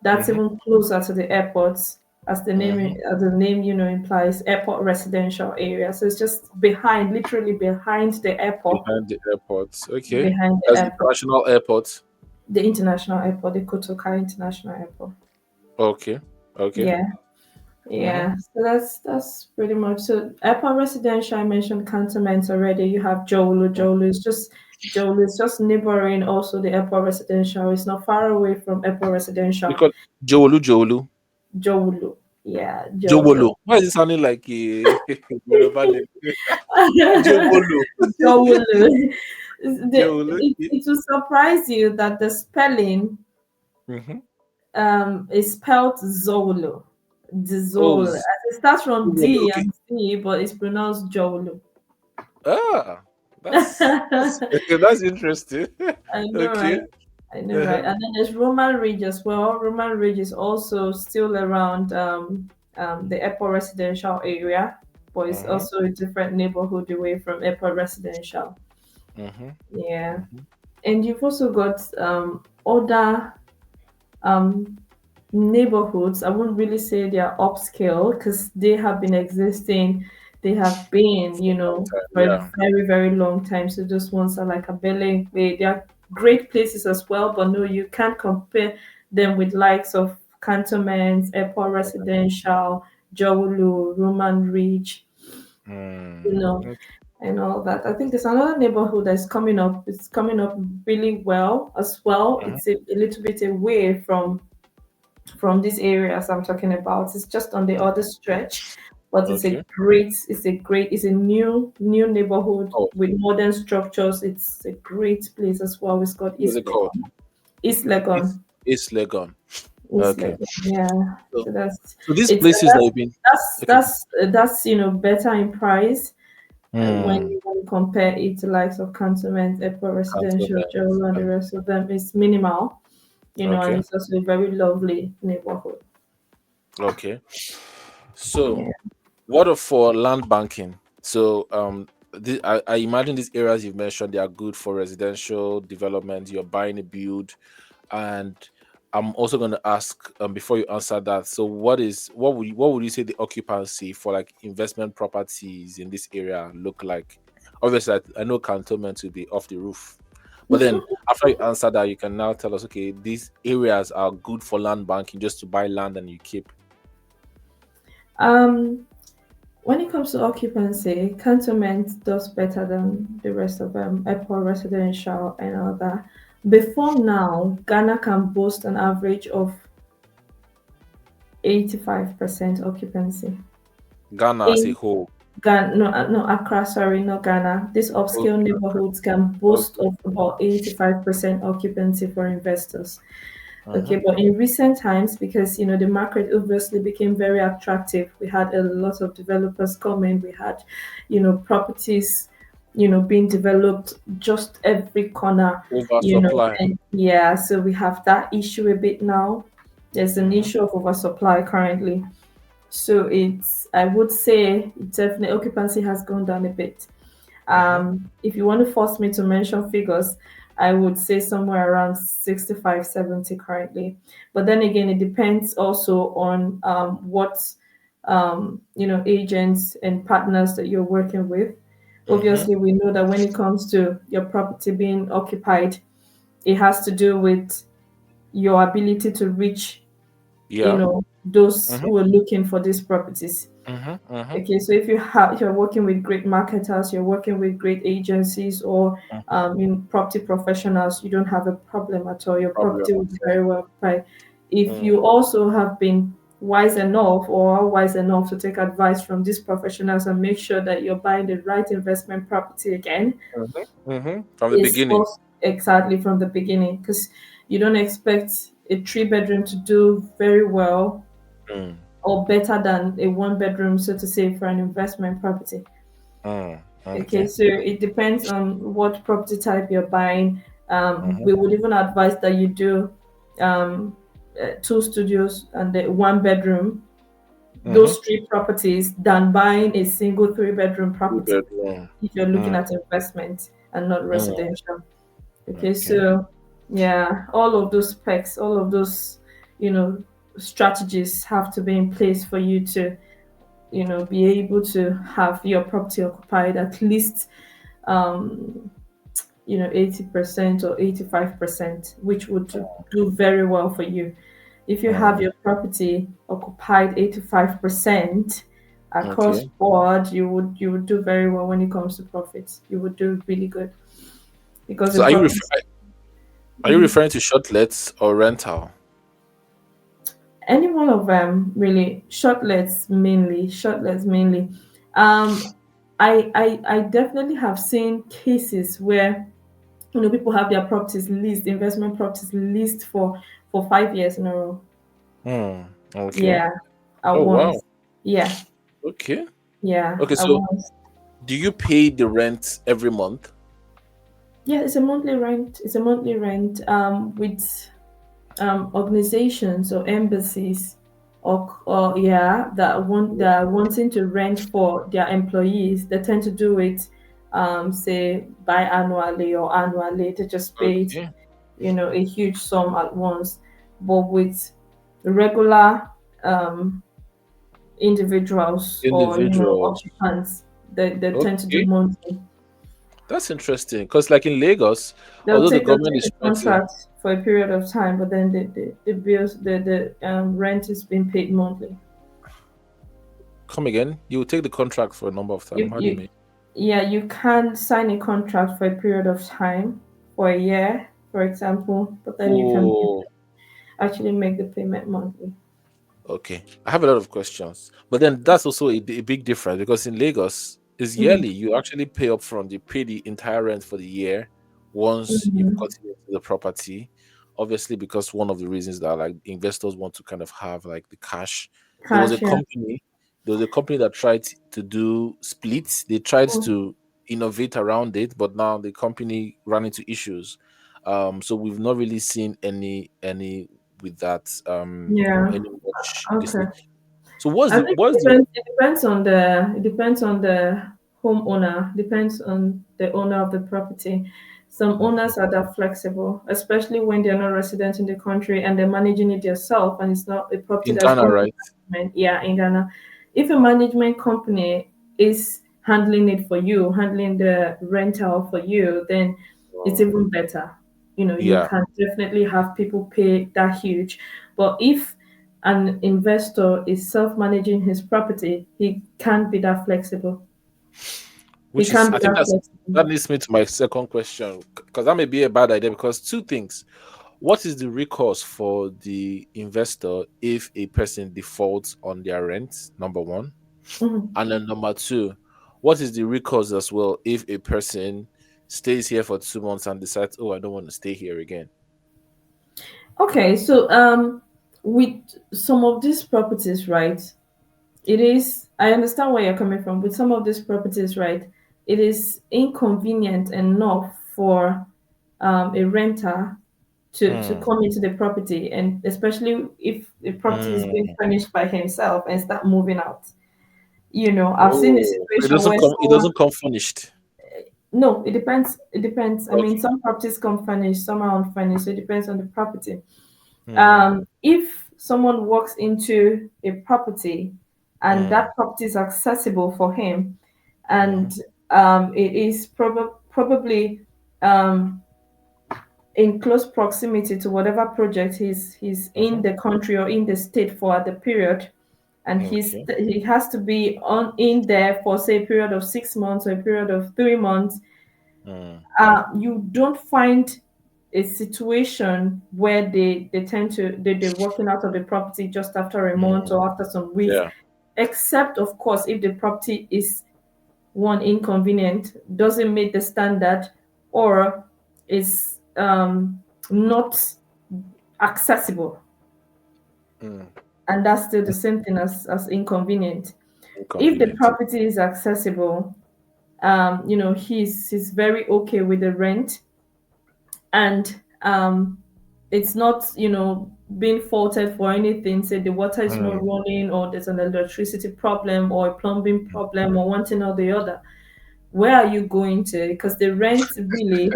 That's Mm-hmm. even closer to the airports, as Mm-hmm. the name implies, Airport Residential Area. So it's just behind, literally behind the airport, Behind the airports. Okay. behind the That's the airport, international airport. the international airport, the Kotoka International Airport. Okay. Okay. Yeah. Mm-hmm. Yeah, so that's pretty much so. Airport residential, I mentioned cantonments already. You have Jolu. Jolu is just neighboring also the airport residential. It's not far away from airport residential. Because Jowolu. Jolu. Yeah, Jowolo. Jolu. Why is it sounding like a Yoruba name? Jowolo. Jolu. Jowolo. It will surprise you that the spelling Mm-hmm. is spelled Zolo. The Oh, Zolo. It starts from Jowolo. D Okay. and C, but it's pronounced Jolu. Ah, that's that's interesting. I know, Okay. right? I know, right? Uh-huh. And then there's Roman Ridge as well. Roman Ridge is also still around the airport residential area, but it's Uh-huh. also a different neighborhood away from airport residential. Uh-huh. Yeah. Uh-huh. And you've also got other um, neighborhoods. I wouldn't really say they are upscale because they have been existing. They have been, For a long time. for a Yeah. very, very long time. So those ones are like a Beleng. They are great places as well, but no, you can't compare them with likes of cantonments, airport residential, Jowulu, Roman Ridge, you Mm. know, Okay. and all that. I think there's another neighborhood that's coming up. It's coming up really well as well. Uh-huh. It's a little bit away from these areas I'm talking about. It's just on the other stretch, but Okay. it's a new neighborhood Oh, with modern structures. It's a great place as well. It's called what is it called? East It's Legon. it's Legon. East Okay. Legon. Yeah. So So that's so these it's places that you've been okay. that's better in price Hmm. when you compare it to likes of Cantonment, Airport Residential, Cantonment. Joel, and the And rest of them. It's minimal, and okay. it's also a very lovely neighborhood. Okay. So Yeah. what of for land banking? So I imagine these areas you've mentioned they are good for residential development. You're buying a build, and I'm also going to ask before you answer that. So what would you say the occupancy for like investment properties in this area look like? Obviously, I know cantonment will be off the roof, but then after you answer that, you can now tell us, okay, these areas are good for land banking, just to buy land and you keep. Um, when it comes to occupancy, Cantonment does better than the rest of them, Airport Residential and all that. Before now, Ghana can boast an average of 85% occupancy. Ghana as a In whole. Ghana, no, no, Accra, sorry, not Ghana. These upscale Okay. neighborhoods can boast Okay. of about 85% occupancy for investors. Okay, Uh-huh. but in recent times, because the market obviously became very attractive, we had a lot of developers coming. We had, properties, being developed just every corner, Oversupply. and yeah, so we have that issue a bit now. There's an Uh-huh. issue of oversupply currently. So I would say definitely occupancy has gone down a bit. Uh-huh. If you want to force me to mention figures, I would say somewhere around 65, 70 currently. But then again, it depends also on what agents and partners that you're working with. Uh-huh. Obviously, we know that when it comes to your property being occupied, it has to do with your ability to reach Yeah. those Uh-huh. who are looking for these properties. Mhm. Mhm. Okay, so if you're working with great marketers, you're working with great agencies or Mhm. property professionals, you don't have a problem at all. Your Problem. property will be Okay. very well occupied. If Mm. you also have been wise enough or are wise enough to take advice from these professionals and make sure that you're buying the right investment property again, Mhm. Mhm. From the is beginning. also exactly from the beginning, because you don't expect a three-bedroom to do very well Mm. or better than a one-bedroom, so to say, for an investment property. Mm. Okay, Okay. so it depends on what property type you're buying. Mhm. We would even advise that you do um, two studios and the one bedroom, Mhm. those three properties, than buying a single three-bedroom Two property bedroom. if you're looking Mm. at investment and not Mm. residential. Okay, Okay. so yeah, all of those specs, all of those, you know, strategies have to be in place for you to, be able to have your property occupied at least, um, 80% or 85%, which would do very well for you. If you have Mm. your property occupied 85% across Okay. board, you would do very well when it comes to profits. You would do really good because So the profit. are you referring to short lets or rental? Any one of them really, shortlets mainly. um I definitely have seen cases where people have their properties leased, investment properties leased for 5 years in a row. Hmm. Okay. Yeah, at Oh wow. once. Yeah, Okay. yeah, Okay. at So once. do you pay the rent every month? Yeah, it's a monthly rent with organizations or embassies, or yeah, that are wanting to rent for their employees. They tend to do it, say biannually or annually. They just pay it, Okay. a huge sum at once. But with regular individuals or Individuals. occupants, they tend to do Okay. monthly. That's interesting. Because like in Lagos, although the They'll government take is a trying to contract for a period of time, but then the bills, the rent is being paid monthly. come again, you will take the contract for a number of time. You How do you you mean? Yeah, you can sign a contract for a period of time, for a year, for example, but then you can Oh, actually make the payment monthly. okay. I have a lot of questions. But then that's also a big difference because in Lagos, is Mhm, yearly. You actually pay up front. You pay the entire rent for the year once you've mhm. gotten into the property. Obviously, because one of the reasons that like investors want to kind of have like the cash. There was a Cash, yeah. company, there was a company that tried to do splits. They tried Mm, to innovate around it, but now the company ran into issues. So we've not really seen any with that yeah. any much this Okay. thing. So what's I the think what's the it depends on the homeowner, depends on the owner of the property. Some Mhm. owners are that flexible, especially when they're not resident in the country and they're managing it themselves, and it's not a property In that's Ghana, owned by right? management. Yeah, in Ghana, if a management company is handling it for you, handling the rental for you, then it's Wow. even better. You Yeah, can definitely have people pay that huge. But if an investor is self-managing his property, he can't be that flexible. He which is can't be I think that that flexible. leads me to my second question because that may be a bad idea because two things. What is the recourse for the investor if a person defaults on their rent? Number one. Mhm. And then number two, what is the recourse as well if a person stays here for 2 months and decides, oh, I don't want to stay here again? Okay, so with some of these properties, right? It is. I understand where you're coming from. With some of these properties, right? It is inconvenient enough for a renter to Hmm. come into the property, and especially if the property is being Hmm. furnished by himself and start moving out. I've seen a Oh, so situation where it someone. doesn't come furnished. No, it depends. It depends. I mean, Okay. some properties come furnished, some are unfurnished. So it depends on the property. Hmm. If someone walks into a property and Hmm. that property is accessible for him, Hmm. and it is probably um, in close proximity to whatever project he's in Hmm. the country or in the state for at the period, and Okay. he has to be on in there for say a period of 6 months or a period of 3 months, Mm. you don't find a situation where they tend to they're walking out of the property just after a month Mm. or after some weeks, Yeah. except of course if the property is one inconvenient, doesn't meet the standard, or is not accessible, Mm. and that's still the same thing as inconvenient. If the Inconvenient. property is accessible, he's very okay with the rent, and it's not being faulted for anything, say the water is not Mm. running or there's an electricity problem or a plumbing problem or one thing or the other. Where are you going to? Because the rent really,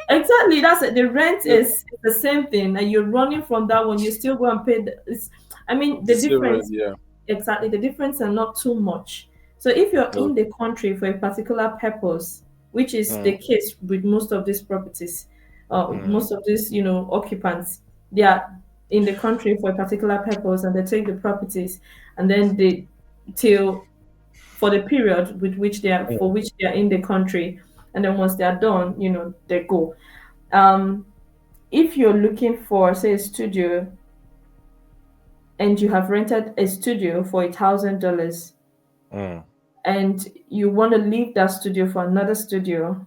exactly, that's it. The rent Yeah. is the same thing, and you're running from that one. You still go and pay. I mean, The the silver. difference, Yeah. exactly, the difference are not too much. So if you're Okay. in the country for a particular purpose, which is Mm. the case with most of these properties, Mm. most of these occupants, they are in the country for a particular purpose, and they take the properties, and then they till for the period with which they are Mm. for which they are in the country, and then once they are done, they go. um if you're looking for say a studio, and you have rented a studio for $1,000, Mm. and you want to leave that studio for another studio,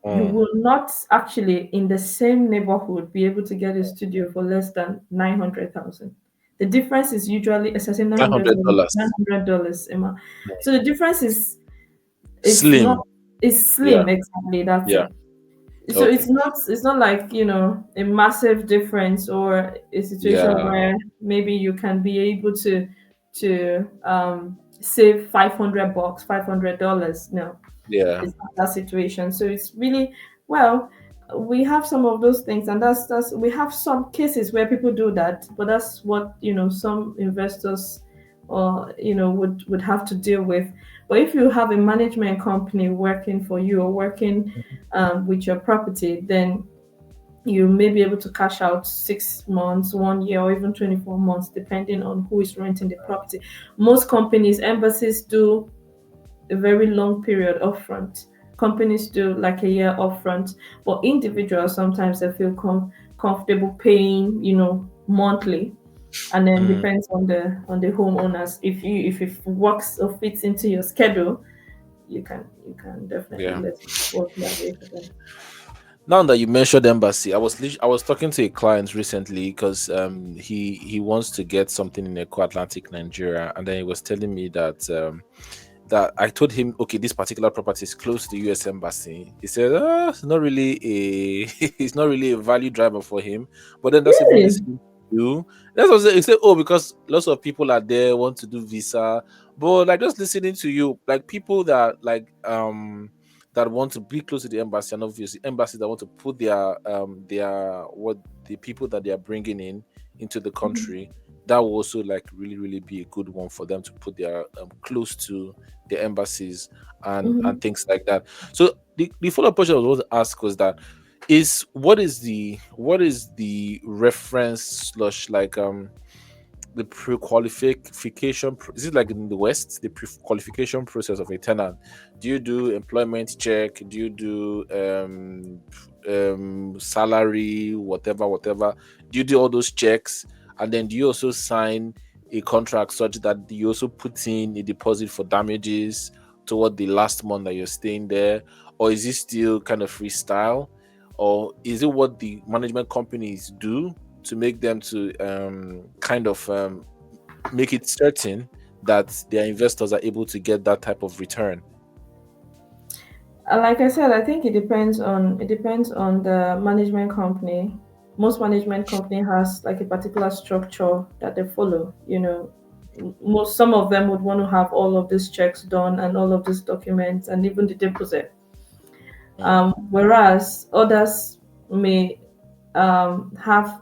you Mm. will not actually in the same neighborhood be able to get a studio for less than 900,000. The difference is usually a certain nine Nine hundred hundred dollars, nine dollars. hundred dollars, Emma. So the difference is it's not Slim. it's Yeah. slim, exactly, that's Yeah. it. So Okay. it's not like a massive difference, or a situation Yeah. where maybe you can be able to save $500, $500. No, Yeah. it's not that situation. So it's really, well, we have some of those things, and that's we have some cases where people do that, but that's what some investors or would have to deal with. But if you have a management company working for you or working with your property, then you may be able to cash out 6 months, 1 year, or even 24 months, depending on who is renting the property. Most companies, embassies do a very long period upfront. Companies do like a year upfront, but individuals sometimes they feel comfortable paying, monthly, and then Mm. depends on the homeowners. If it works or fits into your schedule, you can definitely Yeah. let it work that way for them. Now that you mentioned embassy, I was talking to a client recently because he wants to get something in Eco Atlantic Nigeria, and then he was telling me that that I told him, okay, this particular property is close to the U.S. embassy. He said, it's not really a it's not really a value driver for him. But then that's even Really? listening to you. That's what he said. Oh, because lots of people are there want to do visa, but like just listening to you, like people that that want to be close to the embassy, and obviously embassies that want to put their what the people that they are bringing in into the country, that will also like really be a good one for them to put their close to the embassies and Mhm. things like that. So the follow-up question I was going to ask was that is what is the reference slash like the pre-qualification is it like in the west, the pre-qualification process of a tenant? Do you do employment check? Do you do salary, whatever? Do you do all those checks, and then do you also sign a contract such that you also put in a deposit for damages toward the last month that you're staying there? Or is it still kind of freestyle? Or is it what the management companies do to make them to kind of make it certain that their investors are able to get that type of return? Like I said, I think it depends on the management company. Most management company has like a particular structure that they follow. Most some of them would want to have all of these checks done and all of these documents and even the deposit. Mm. Whereas others may have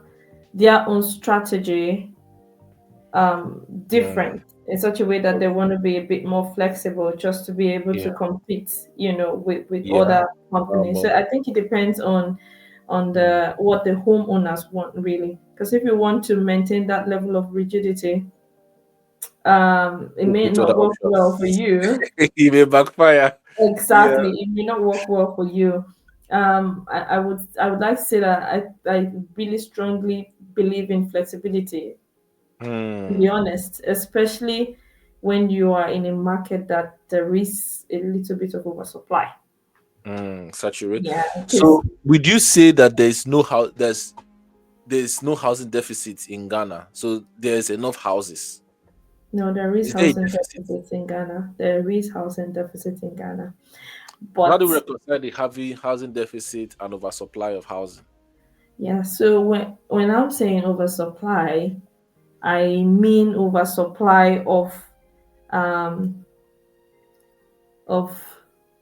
their own strategy, Mm. different in such a way that they Okay. want to be a bit more flexible just to be able Yeah. to compete, with Yeah. other companies. So Normal. I think it depends on Mm. the what the homeowners want really. Because if you want to maintain that level of rigidity, it may With other not work well for options. you. It may backfire. Yeah. Exactly, it may not work well for you. I would like to say that I really strongly believe in flexibility, to be Hmm. honest, especially when you are in a market that there is a little bit of oversupply. Saturate. Yeah, So because would you say that there's no housing deficit in Ghana? So there's enough houses. no, there is Is there a housing deficit? deficit in Ghana. There is housing deficit in Ghana. So how do But we reconcile the heavy housing deficit and oversupply of housing? yeah, so when I'm saying oversupply, I mean oversupply um of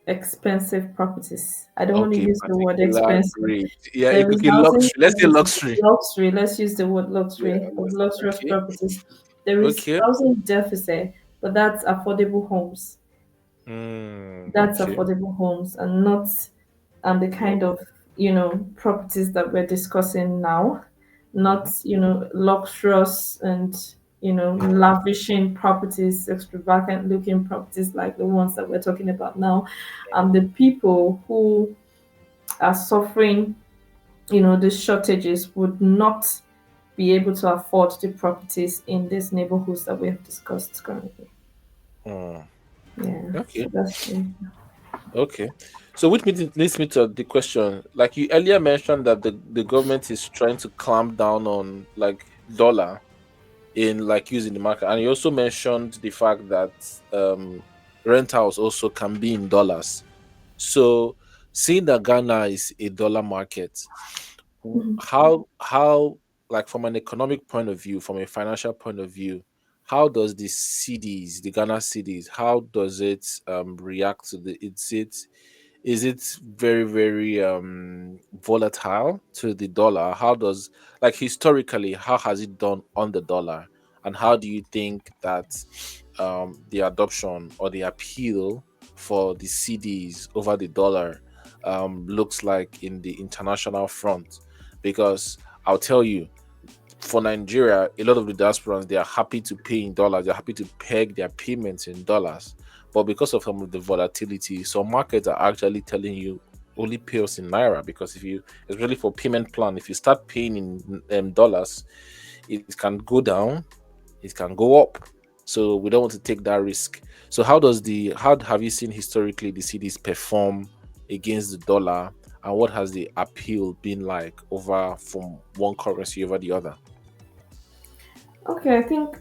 expensive properties. I don't want to Okay, use the word particular expensive. grade. Yeah, There is okay, housing luxury. Let's say deficit, luxury. luxury. Let's use the word Yeah, luxury of luxurious okay. properties. There is Okay. housing deficit, but that's affordable homes. That's Okay. affordable homes, and not the Not kind of properties that we're discussing now. Not mhm. luxurious and lavishing properties, extravagant looking properties like the ones that we're talking about now. The people who are suffering the shortages would not be able to afford the properties in these neighborhoods that we have discussed currently. Mm. Yeah, Okay. so that's the Okay. So which leads me to the question. Like you earlier mentioned that the government is trying to clamp down on like dollar in like using the market. And you also mentioned the fact that rentals also can be in dollars. So seeing that Ghana is a dollar market, how like from an economic point of view, from a financial point of view, how does the CDs, the Ghana CDs, how does it react to the is it very very volatile to the dollar? How does like historically how has it done on the dollar, and how do you think that the adoption or the appeal for the CDs over the dollar looks like in the international front? Because I'll tell you, for Nigeria, a lot of the diasporans they are happy to pay in dollars. They're happy to peg their payments in dollars. But because of some of the volatility, some markets are actually telling you only pay us in naira. Because if you, especially for payment plan, if you start paying in dollars, it can go down, it can go up. So we don't want to take that risk. So how have you seen historically the cities perform against the dollar, and what has the appeal been like over from one currency over the other? okay. I think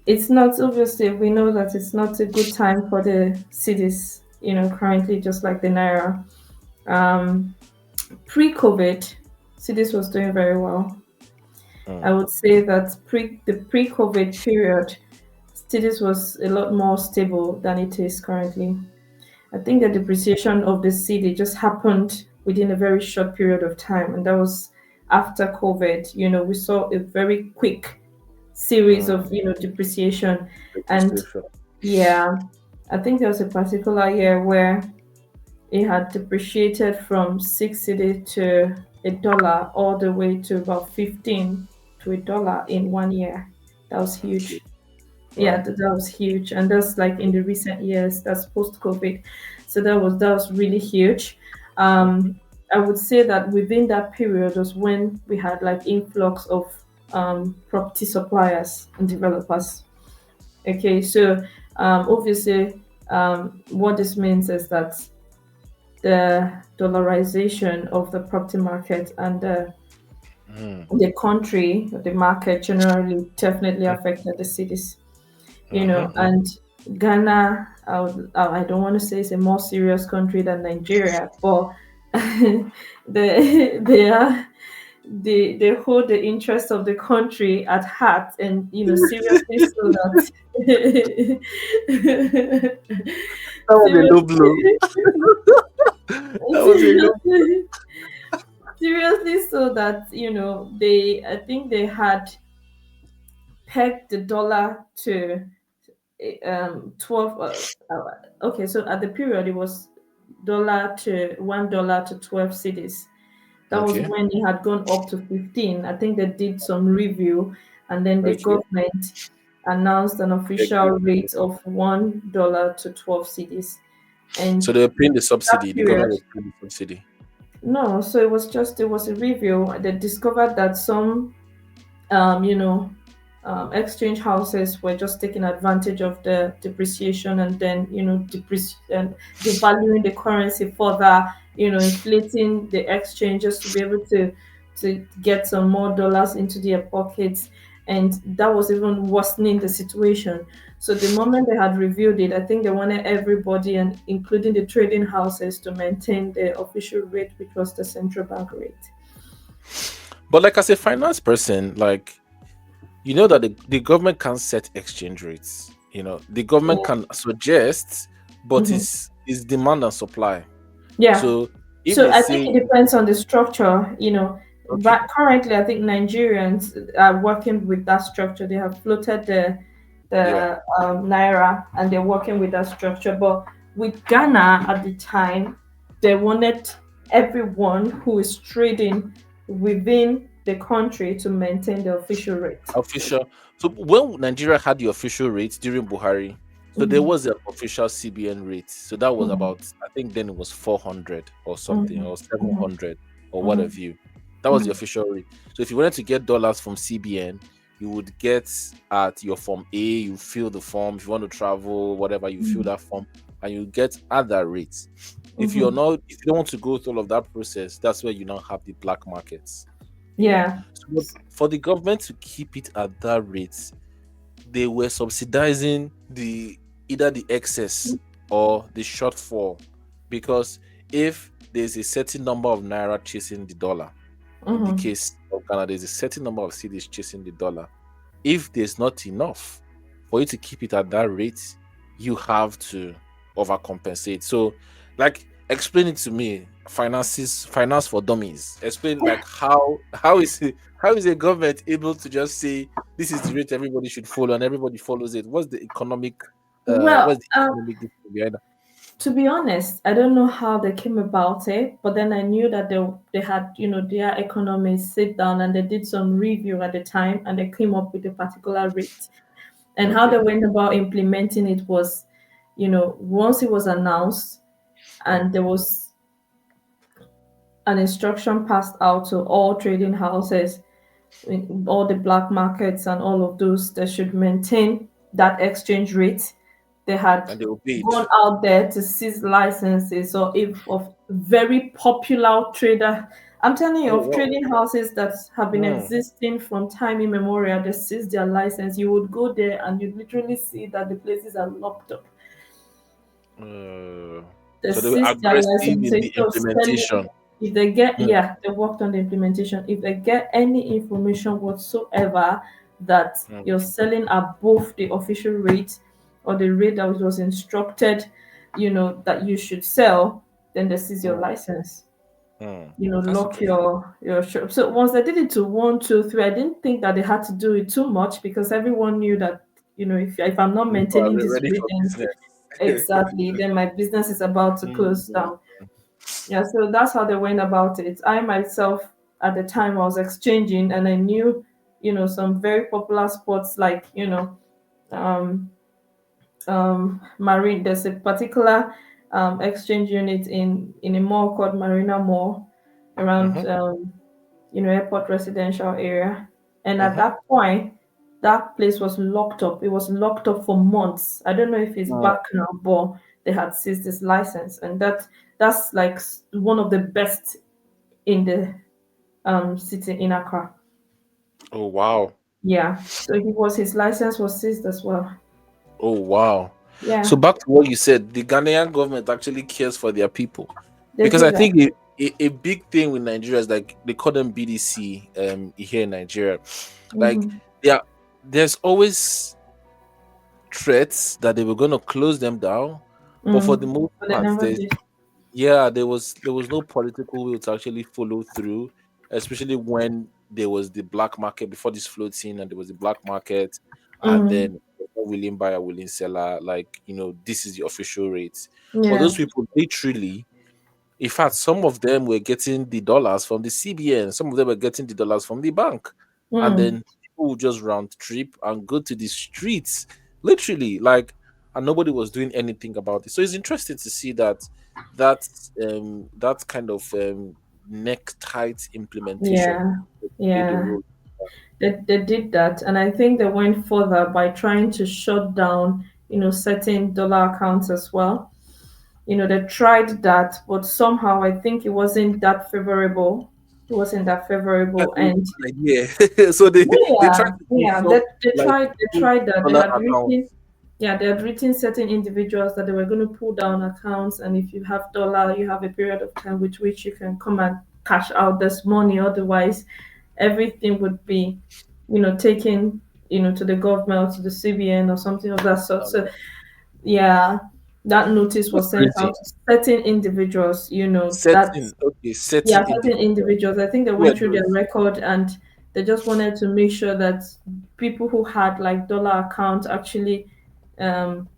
it's not, obviously we know that it's not a good time for the cities. Currently, just like the naira. Um, Pre-COVID, cities was doing very well. I Mm, would say that pre-COVID period, cities was a lot more stable than it is currently. I think the depreciation of the city just happened within a very short period of time, and that was after COVID. We saw a very quick series mm, of depreciation, and depreciation. yeah, I think there was a particular year where it had depreciated from 6 cedi to $1 all the way to about 15 to $1 in 1 year. That was huge. Yeah, Wow. that was huge, and that's like in the recent years. That's post COVID, so that was really huge. Mhm. I would say that within that period was when we had like influx of property suppliers and developers. Okay, so obviously, what this means is that the dollarization of the property market and Mm, the country, the market generally definitely affected the cities. mhm, mhm. And Ghana, I don't want to say it's a more serious country than Nigeria, but they are they hold the interest of the country at heart, and seriously, so that That was a low blow. seriously, That was a low. seriously, so that they, I think they had pegged the dollar to 12 okay, so at the period it was dollar to $1 to 12 cities. That was Okay. when it had gone up to 15. I think they did some review, and then the Okay. government announced an official rate of $1 to 12 cedis. So And they were paying the that subsidy. The government period, was paying the subsidy. no, so it was a review. They discovered that some you know, exchange houses were just taking advantage of the depreciation and then, and devaluing the currency further, inflating the exchanges to be able to get some more dollars into their pockets. And that was even worsening the situation. So the moment they had reviewed it, I think they wanted everybody, and including the trading houses, to maintain the official rate, which was the central bank rate. But like as a finance person, like you know that the government can't set exchange rates. You know, the government Yeah. can suggest, but Mhm. it's demand and supply. Yeah. So if So they I think say it depends on the structure. okay, But currently, I think Nigerians are working with that structure. They have floated yeah, the naira, and they're working with that structure. But with Ghana at the time, they wanted everyone who is trading within the country to maintain the official rate. official. So when Nigeria had the official rate during Buhari, so there Mm-hmm. was an official CBN rate. So that was Mm-hmm. about, I think then it was 400 or something, Mm-hmm. or Mm-hmm. 700 or what have you. That was the Mm-hmm. official rate. So if you wanted to get dollars from CBN, you would get at your form A, you fill the form. If you want to travel, whatever, you fill that form and you get at that rate. Mm-hmm. If you don't want to go through all of that process, that's where you now have the black markets. Yeah. So for the government to keep it at that rate, they were subsidizing the either the excess or the shortfall, because if there's a certain number of naira chasing the dollar, in the Mm-hmm. case of Ghana, there's a certain number of cities chasing the dollar. If there's not enough for you to keep it at that rate, you have to overcompensate. So, like, explain it to me. Finance for dummies. Explain like how is a government able to just say this is the rate everybody should follow and everybody follows it? Well, What's the economic difference behind that? to be honest, I don't know how they came about it, but then I knew that they had, their economists sit down and they did some review at the time, and they came up with a particular rate. And how they Okay. went about implementing it was, once it was announced and there was an instruction passed out to all trading houses in all the black markets and all of those that should maintain that exchange rate. They had And they obeyed. gone out there to seize licenses, or if of very popular trader. I'm telling you Oh of wow. trading houses that have been Hmm. existing from time immemorial. They seize their license. You would go there and you literally see that the places are locked up. Uh, They so they were seize their aggressive license in the instead of selling. implementation. If they get, Hmm. yeah, they worked on the implementation. If they get any information whatsoever that Hmm. you're selling above the official rate or the rate that was instructed, that you should sell, then they seize your Hmm. license. Hmm. That's Lock interesting. your shop. So once they did it to one, two, three, I didn't think that they had to do it too much, because everyone knew that, if I'm not People are maintaining this ready rate, for then business. exactly, then my business is about to close Mm, down. Yeah, so that's how they went about it. I myself, at the time, I was exchanging, and I knew, some very popular spots like, um, Marine. There's a particular exchange unit in a mall called Marina Mall around, mhm, airport residential area. And at mhm. that point, that place was locked up. It was locked up for months. I don't know if it's Mm. back now, but they had seized this license, and that's like one of the best in the city in Accra. Oh wow. Yeah. So his license was seized as well. Oh wow. So Yeah, back to what you said, the Ghanaian government actually cares for their people, they because do I that. think a big thing with Nigeria is like they call them BDC here in Nigeria. Like Mm-hmm. yeah, there's always threats that they were going to close them down, but for the most But they part, never there's did. yeah, there was no political will to actually follow through, especially when there was the black market before this floating, and there was the black market, and Mm. then willing buyer, willing seller, like this is the official rate. But Yeah. those people literally, in fact, some of them were getting the dollars from the CBN, some of them were getting the dollars from the bank, and Mm. then people would just round trip and go to the streets, literally, like, and nobody was doing anything about it. So it's interesting to see that that kind of neck tight implementation Yeah, played a yeah. role. They did that, and I think they went further by trying to shut down, certain dollar accounts as well. They tried that, but somehow I think it wasn't that favorable. It wasn't that Like favorable, a and good idea. So they tried yeah, to do yeah. some They like tried. They two tried that. They dollar had account. written. Yeah, they had written certain individuals that they were going to pull down accounts, and if you have dollar, you have a period of time with which you can come and cash out this money. Otherwise, everything would be, taken, to the government, to the CBN or something of that sort. So Uh, yeah, that notice that's was sent crazy. out to certain individuals. That Certain, okay, yeah, certain certain individuals. individuals. I think they Who are went through their those? record and they just wanted to make sure that people who had like dollar accounts actually, um,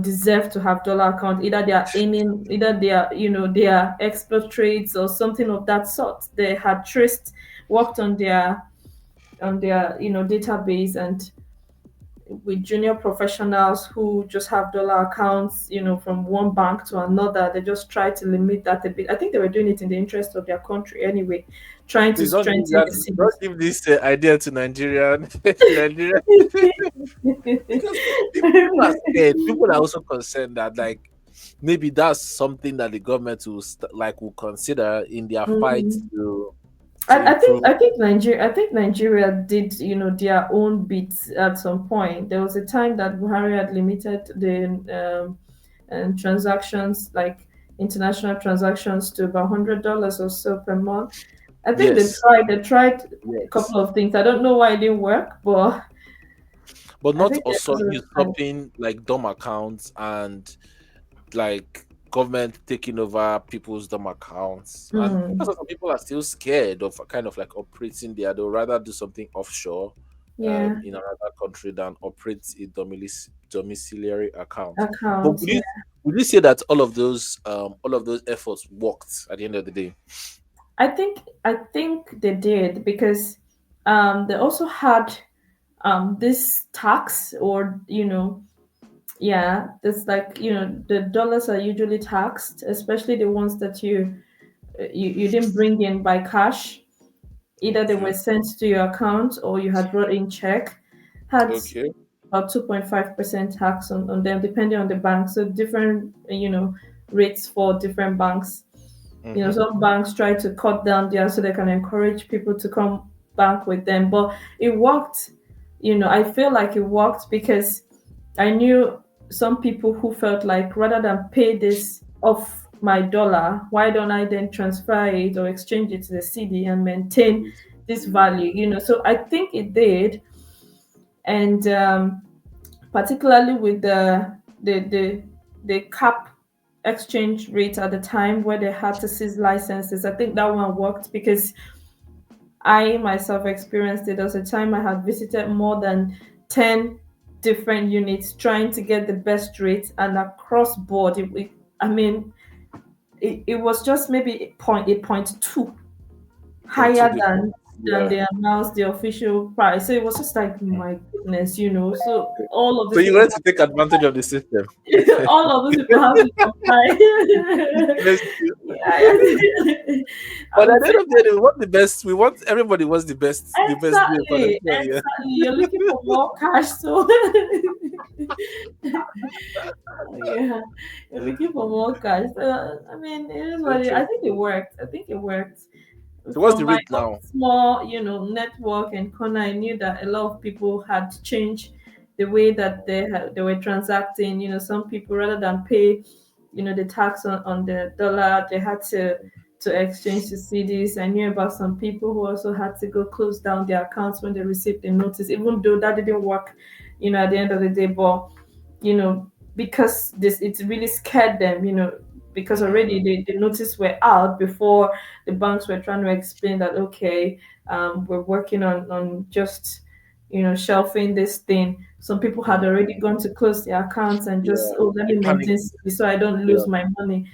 deserve to have dollar account. Either they are earning, either they are, they are expert trades or something of that sort. They had traced, worked on their database and with junior professionals who just have dollar accounts, from one bank to another. They just try to limit that a bit. I think they were doing it in the interest of their country anyway, trying to Please don't give strengthen that. the Don't cities. give this idea to Nigerian, Nigerian, because people are scared. People are also concerned that like maybe that's something that the government will consider in their fight Mm. to I think improve. Nigeria did their own bits at some point. There was a time that Buhari had limited the transactions, like international transactions, to about $100 or so per month. I think Yes, they tried a yes, couple of things. I don't know why it didn't work, but but I not think there also was a time. usurping like dumb accounts and like government taking over people's dumb accounts, and Mm, that's why some people are still scared of kind of like operating there. They'll rather do something offshore yeah, in another country than operate a domiciliary account. But accounts. Yeah, would you say that all of those efforts worked at the end of the day? I think they did because they also had this tax, or yeah, it's like the dollars are usually taxed, especially the ones that you didn't bring in by cash. Either they were Okay, sent to your account or you had brought in check. Had okay. about 2.5% tax on them, depending on the bank. So different, rates for different banks. Mm-hmm. Some banks try to cut down there so they can encourage people to come bank with them. But it worked. I feel like it worked because I knew some people who felt like rather than pay this off my dollar, why don't I then transfer it or exchange it to the CD and maintain this value? So I think it did, and particularly with the cap exchange rate at the time where they had to seize licenses. I think that one worked because I myself experienced it. There was a time I had visited more than 10 different units trying to get the best rate, and across board, I mean, it was just maybe a point two Point two higher different. than Yeah. they announced the official price. So it was just like, my goodness. So all of So these you people wanted to take advantage of the system. all of those people have to comply. Yes, Yeah, I but would at the say end of the day, we want the best. We want everybody wants the best deal for exactly, themselves. Yeah. exactly. You're looking for more cash, so yeah, you're looking for more cash. So, I mean, it is So what true. I think it worked. I think it worked. So what's From the my rate own now? small, network and corner, I knew that a lot of people had changed the way that they were transacting. Some people rather than pay, the tax on the dollar, they had to exchange to CDs. I knew about some people who also had to go close down their accounts when they received the notice, even though that didn't work, at the end of the day. But because this it really scared them, because already Mm, the notice were out before the banks were trying to explain that, okay, we're working on just shelving this thing. Some people had mm, already gone to close their accounts and just, yeah. oh, let They me panic. maintain CD so I don't Yeah. lose my money.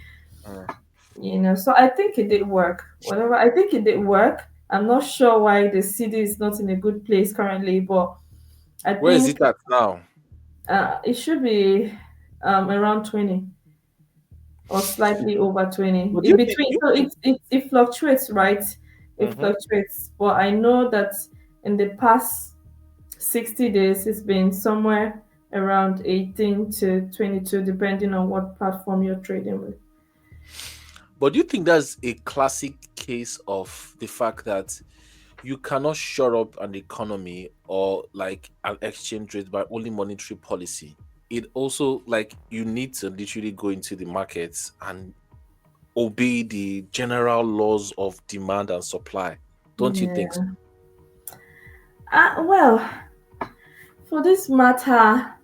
Mm, So I think it did work. Whatever, I think it did work. I'm not sure why the city is not in a good place currently, but I Where is think it at now? it should be around 20 or slightly over 20. But In between, do you so think it fluctuates, right? It Mhm. fluctuates, but I know that in the past 60 days, it's been somewhere around 18 to 22, depending on what platform you're trading with. But do you think that's a classic case of the fact that you cannot shore up an economy or like an exchange rate by only monetary policy? It also like you need to literally go into the markets and obey the general laws of demand and supply. Don't you think so? Yeah. Well, for this matter,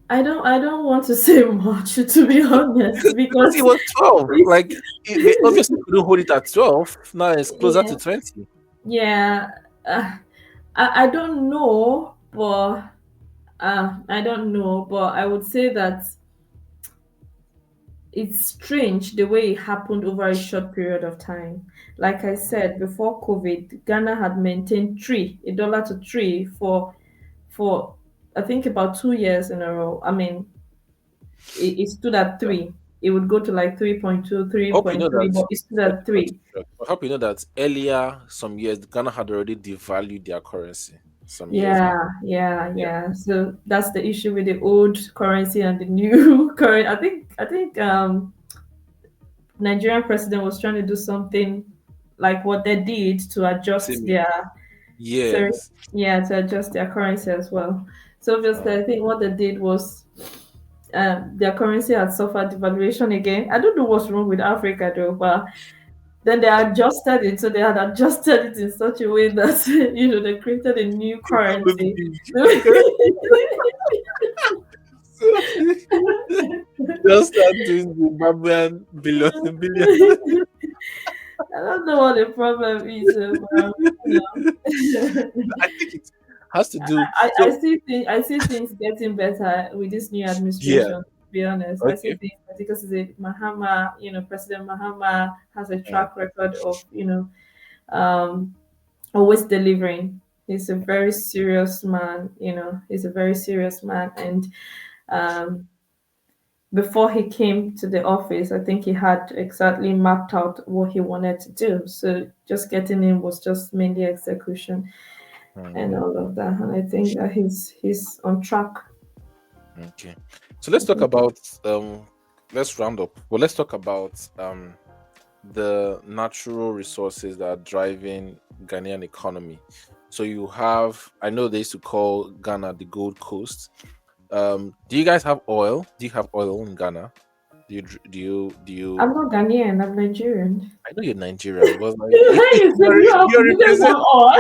I don't want to say much to be honest Because it because was 12. it's Like they obviously couldn't hold it at 12. Now it's closer yeah to 20. yeah I don't know, but I don't know, but I would say that it's strange the way it happened over a short period of time. Like I said, before COVID, Ghana had maintained $1 to three for I think about 2 years in a row. I mean, it stood at Yeah. three. It would go to like 3.2, three Hope you know point three, that. but it stood Sorry at to cut three. you short. I hope you know that earlier, some years, Ghana had already devalued their currency some years back. Yeah. Yeah. So that's the issue with the old currency and the new currency. I think Nigerian president was trying to do something like what they did to adjust Same. their so Yes. yeah, to adjust their currency as well. So obviously Uh, I think what they did was their currency had suffered devaluation again. I don't know what's wrong with Africa though, but then they adjusted it. So they had adjusted it in such a way that they created a new it's not going to currency. be. So, just start doing Zimbabwean billion. I don't know what the problem is, I think it has to do. I So see things getting better with this new yeah. administration. To be honest, I see Okay. things because Mahama, President Mahama has a Mm, track record of um, always delivering. He's a very serious man. He's a very serious man, and um, before he came to the office, I think he had exactly mapped out what he wanted to do. So just getting in was just mainly execution and mm, all of that. And I think that he's on track. okay. So let's I talk think about let's round up. Well, let's talk about the natural resources that are driving Ghanaian economy. So you have, I know they used to call Ghana the Gold Coast. Do you guys have oil? Do you have oil in Ghana? Do you? I'm not Ghanaian. I'm Nigerian. I know you're Nigerian, but like You said you're you're you guys represent have all.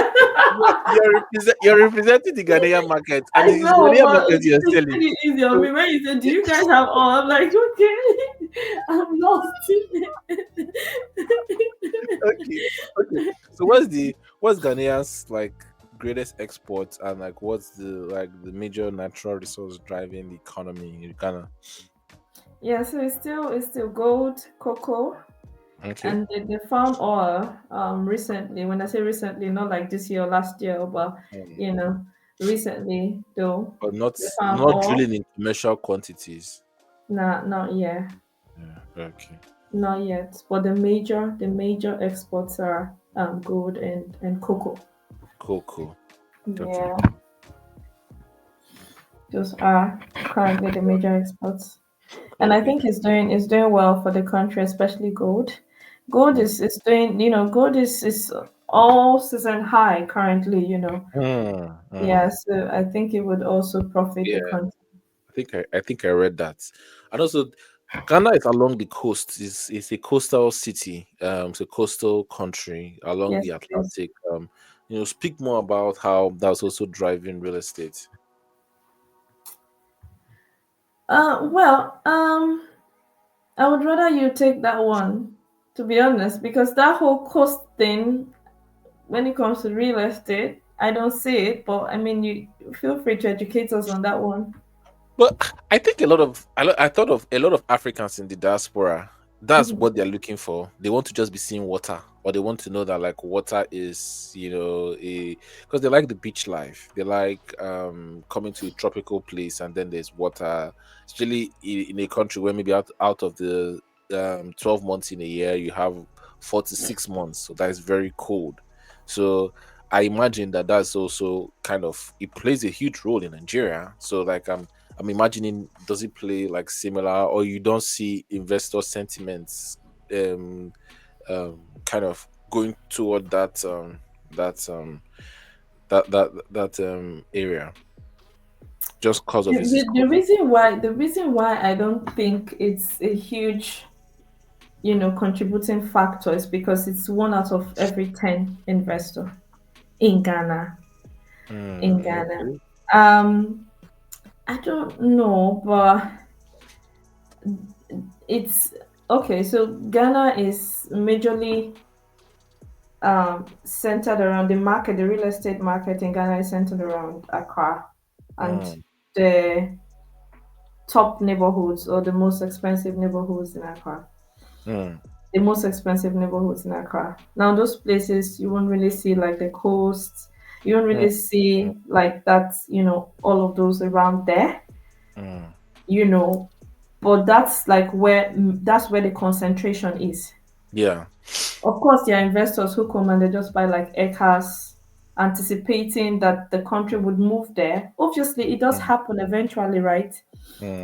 you're representing the Ghanaian market, and I it is the know, Ghanaian but market you're it's selling. pretty easy on So me. When you said, "Do you guys have all?" I'm like, okay, I'm lost. okay, okay. So what's Ghanaian's like greatest exports, and like what's the major natural resource driving the economy in Ghana? Yeah, so it's still gold, cocoa, Okay, and they found oil recently. When I say recently, not like this year or last year, but mm. you know, recently though But not they found not oil. drilling in commercial quantities. Nah, not yet, Yeah. Okay. not yet. But the major exports are gold and cocoa. Cool. Cool. Okay. Yeah, those are currently the major exports. And I Okay. think it's doing well for the country, especially gold. Gold Mm. is doing, gold is all season high currently. Mm. Yeah, Mm. so I think it would also profit the Yeah. country. I think I read that, and also Ghana is along the coast. Is a coastal city. It's a coastal country along Yes, the it is. Atlantic. Speak more about how that's also driving real estate. Well, I would rather you take that one, to be honest, because that whole cost thing, when it comes to real estate, I don't see it. But I mean, you feel free to educate us on that one. But I think I thought of a lot of Africans in the diaspora. that's what they're looking for. They want to just be seeing water, or they want to know that like water is, a because they like the beach life. They like coming to a tropical place and then there's water. Especially in a country where maybe out of the 12 months in a year, you have 4 to 6 months, so that is very cold. So I imagine that that's also kind of, it plays a huge role in Nigeria. So like I'm imagining, does it play like similar, or you don't see investor sentiments um kind of going toward that area just because of The, its the, the discovery? reason why the reason why I don't think it's a huge, contributing factor is because it's one out of every 10 investor in Ghana. In Ghana. Okay. Um, I don't know, but it's okay. So Ghana is majorly centered around the market. The real estate market in Ghana is centered around Accra, and Mm, the top neighborhoods or the most expensive neighborhoods in Accra. mm, The most expensive neighborhoods in Accra. Now, those places you won't really see like the coast. You won't mm, really see like that. All of those around there. mm. You know, but that's where the concentration is. Yeah. Of course, there are investors who come and they just buy like acres, anticipating that the country would move there. Obviously, it does Mm, happen eventually, right?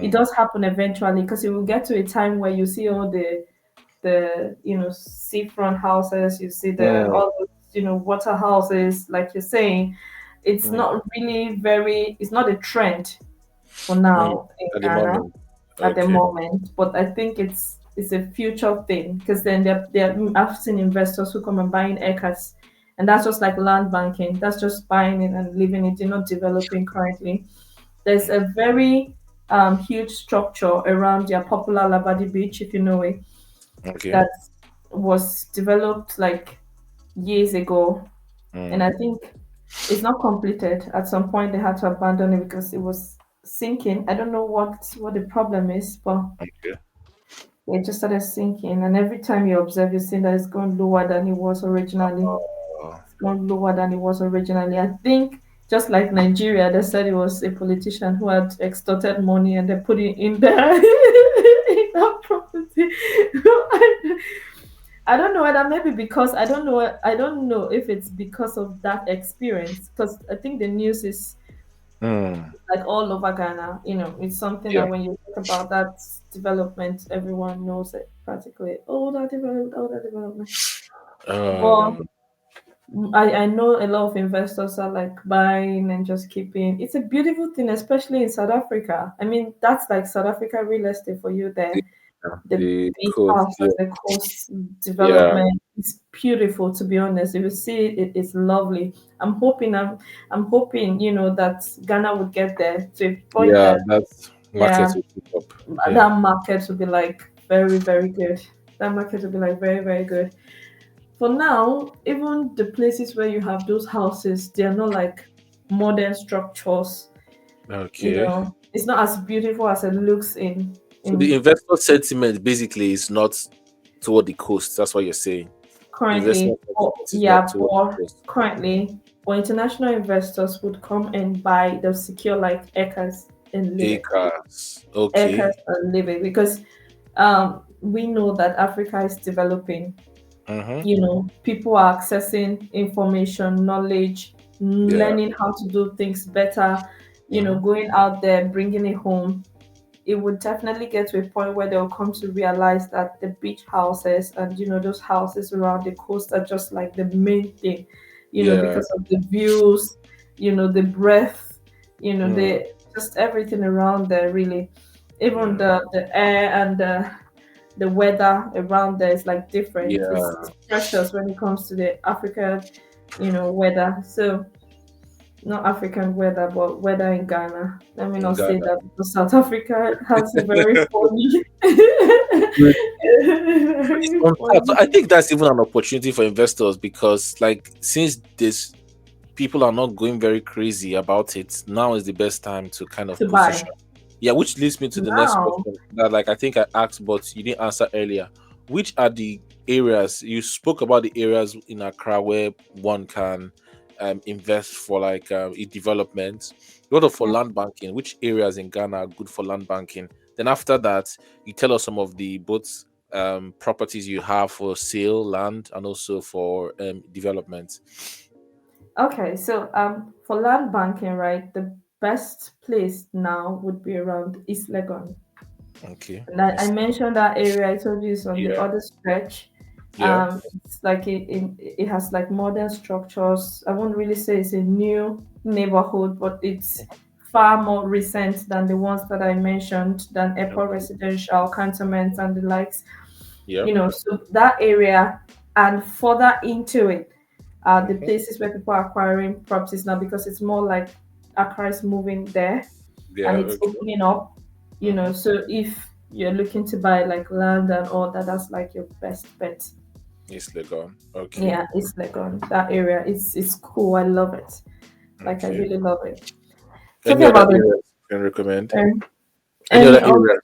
It mm, does happen eventually because it will get to a time where you see all the seafront houses, you see the mm, all those, water houses, like you're saying. It's mm, not really very. It's not a trend for mm. now in At the Ghana moment. at the Okay. moment, but I think it's a future thing because then I've seen investors who come and buying acres, and that's just like land banking. That's just buying it and leaving it. You're not developing currently. There's a very huge structure around their popular Labadi Beach, if you know it, Okay. that was developed like years ago, and Mm, I think it's not completed. At some point, they had to abandon it because it was sinking. I don't know what the problem is, but okay. it just started sinking. And every time you observe, you see that it's gone lower than it was originally. Uh, It's gone lower than it was originally. I think just like Nigeria, they said it was a politician who had extorted money and they put it in there in that property. I don't know whether maybe because I don't know if it's because of that experience because I think the news is mm, like all over Ghana. It's something yeah. that when you talk about that development, everyone knows it practically. Oh, that development. But Uh, I know a lot of investors are like buying and just keeping. It's a beautiful thing, especially in South Africa. I mean, that's like South Africa real estate for you the, there. The the beach coast. house Yeah. as the coast Yeah. development is beautiful, to be honest. If you see it, it's lovely. I'm hoping that Ghana would get there to a point Yeah. that, That's market yeah, will pick up. Yeah. that market would be like very, very good. That market would be like very, very good. For now, even the places where you have those houses, they are not like modern structures. Okay. It's not as beautiful as it looks in So the in investor sentiment basically is not toward the coast. That's what you're saying. currently. Investment But sentiment is not yeah, toward the but coast. currently, but international investors would come and buy, they'll secure like acres and leave it. Acres. Acres Okay. and leave it because we know that Africa is developing. Mm-hmm. People are accessing information, knowledge, Yeah. learning how to do things better, Mm-hmm. going out there, bringing it home. It would definitely get to a point where they'll come to realize that the beach houses and those houses around the coast are just like the main thing, Yeah. because of the views, the breath, Mm, the just everything around there really. Even yeah. the air and the weather around there is like different. It's Yeah. precious when it comes to the African, weather. So not African weather, but weather in Ghana. Let me In not say Ghana. that because South Africa has a very funny, Good. It's very on top. So funny I think that's even an opportunity for investors because, like, since this people are not going very crazy about it, now is the best time to kind of to buy position. Yeah, which leads me to the next now. question that, like, I think I asked, but you didn't answer earlier. which are the areas you spoke about, the areas in Accra where one can invest for like development? What of for Yeah. land banking? Which areas in Ghana are good for land banking? Then after that, you tell us some of the both properties you have for sale, land, and also for development. Okay, so for land banking, right, the best place now would be around East Legon. Okay. And I Yes. mentioned that area I told you is on the Yeah. other stretch. Yeah. It's like it has like modern structures. I won't really say it's a new neighborhood, but it's far more recent than the ones that I mentioned, than airport Okay. residential, cantonments, and the likes. Yeah. So that area and further into it are the Mm-hmm. places where people are acquiring properties now, because it's more like Accra is moving there and Yeah. it's Okay. opening up. Mm-hmm. So if you're looking to buy like land and all that, that's like your best bet. East Legon. Okay. Yeah, it's like on that area. It's cool. I love it. Like I Okay. really love it. Any Talking other about it, areas you can recommend? um, Any any other of areas?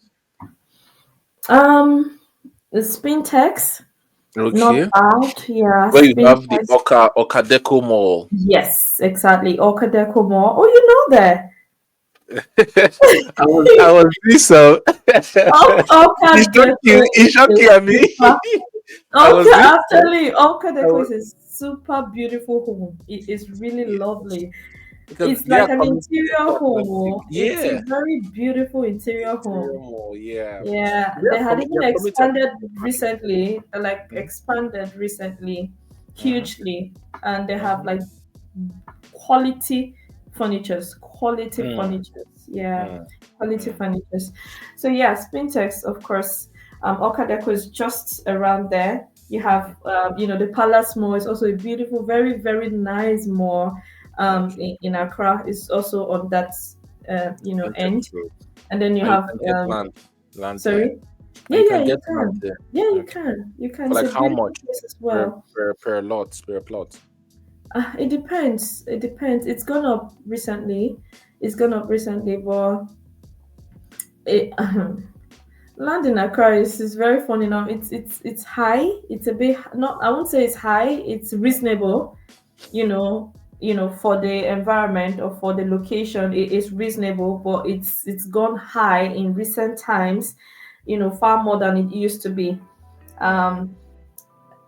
um the spin text, not Okay. bad. Yeah, Where you spin have the text. Okadeco Mall. Yes, exactly. Okadeco Mall. Oh, you know that. I was doing so. It's Okadeco shocking. It's is shocking a at me. super. I was Okay, doing so. actually, I Okadeco was, is a super beautiful home. It is really yeah, lovely. because It's near like an community interior center, home. plenty. Oh. It's a Yeah. very beautiful interior Interior home. mall. Yeah. Yeah, Near they had even near community center. expanded recently, like Mm-hmm. expanded recently, Mm-hmm. hugely, and they have Mm-hmm. like quality quality Mm, furnitures. Yeah, mm, quality mm. furnitures. So yeah, Spintex, of course. Okadeco is just around there. You have, the Palace Mall is also a beautiful, very, very nice mall. Okay. In Accra is also on that, end. Spintex Road. And then you And you have, can get land there. sorry. And Yeah, you yeah, can you get land can. there. Yeah, you Okay. can. You can. For It's like a how beautiful much place as per well. plot? It depends. It depends. It's gone up recently. It's gone up recently, but it, land in Accra is very funny now. It's high. It's a bit, not. I won't say it's high. It's reasonable. You know. For the environment or for the location, it is reasonable. But it's gone high in recent times. Far more than it used to be. Mm-hmm. Um,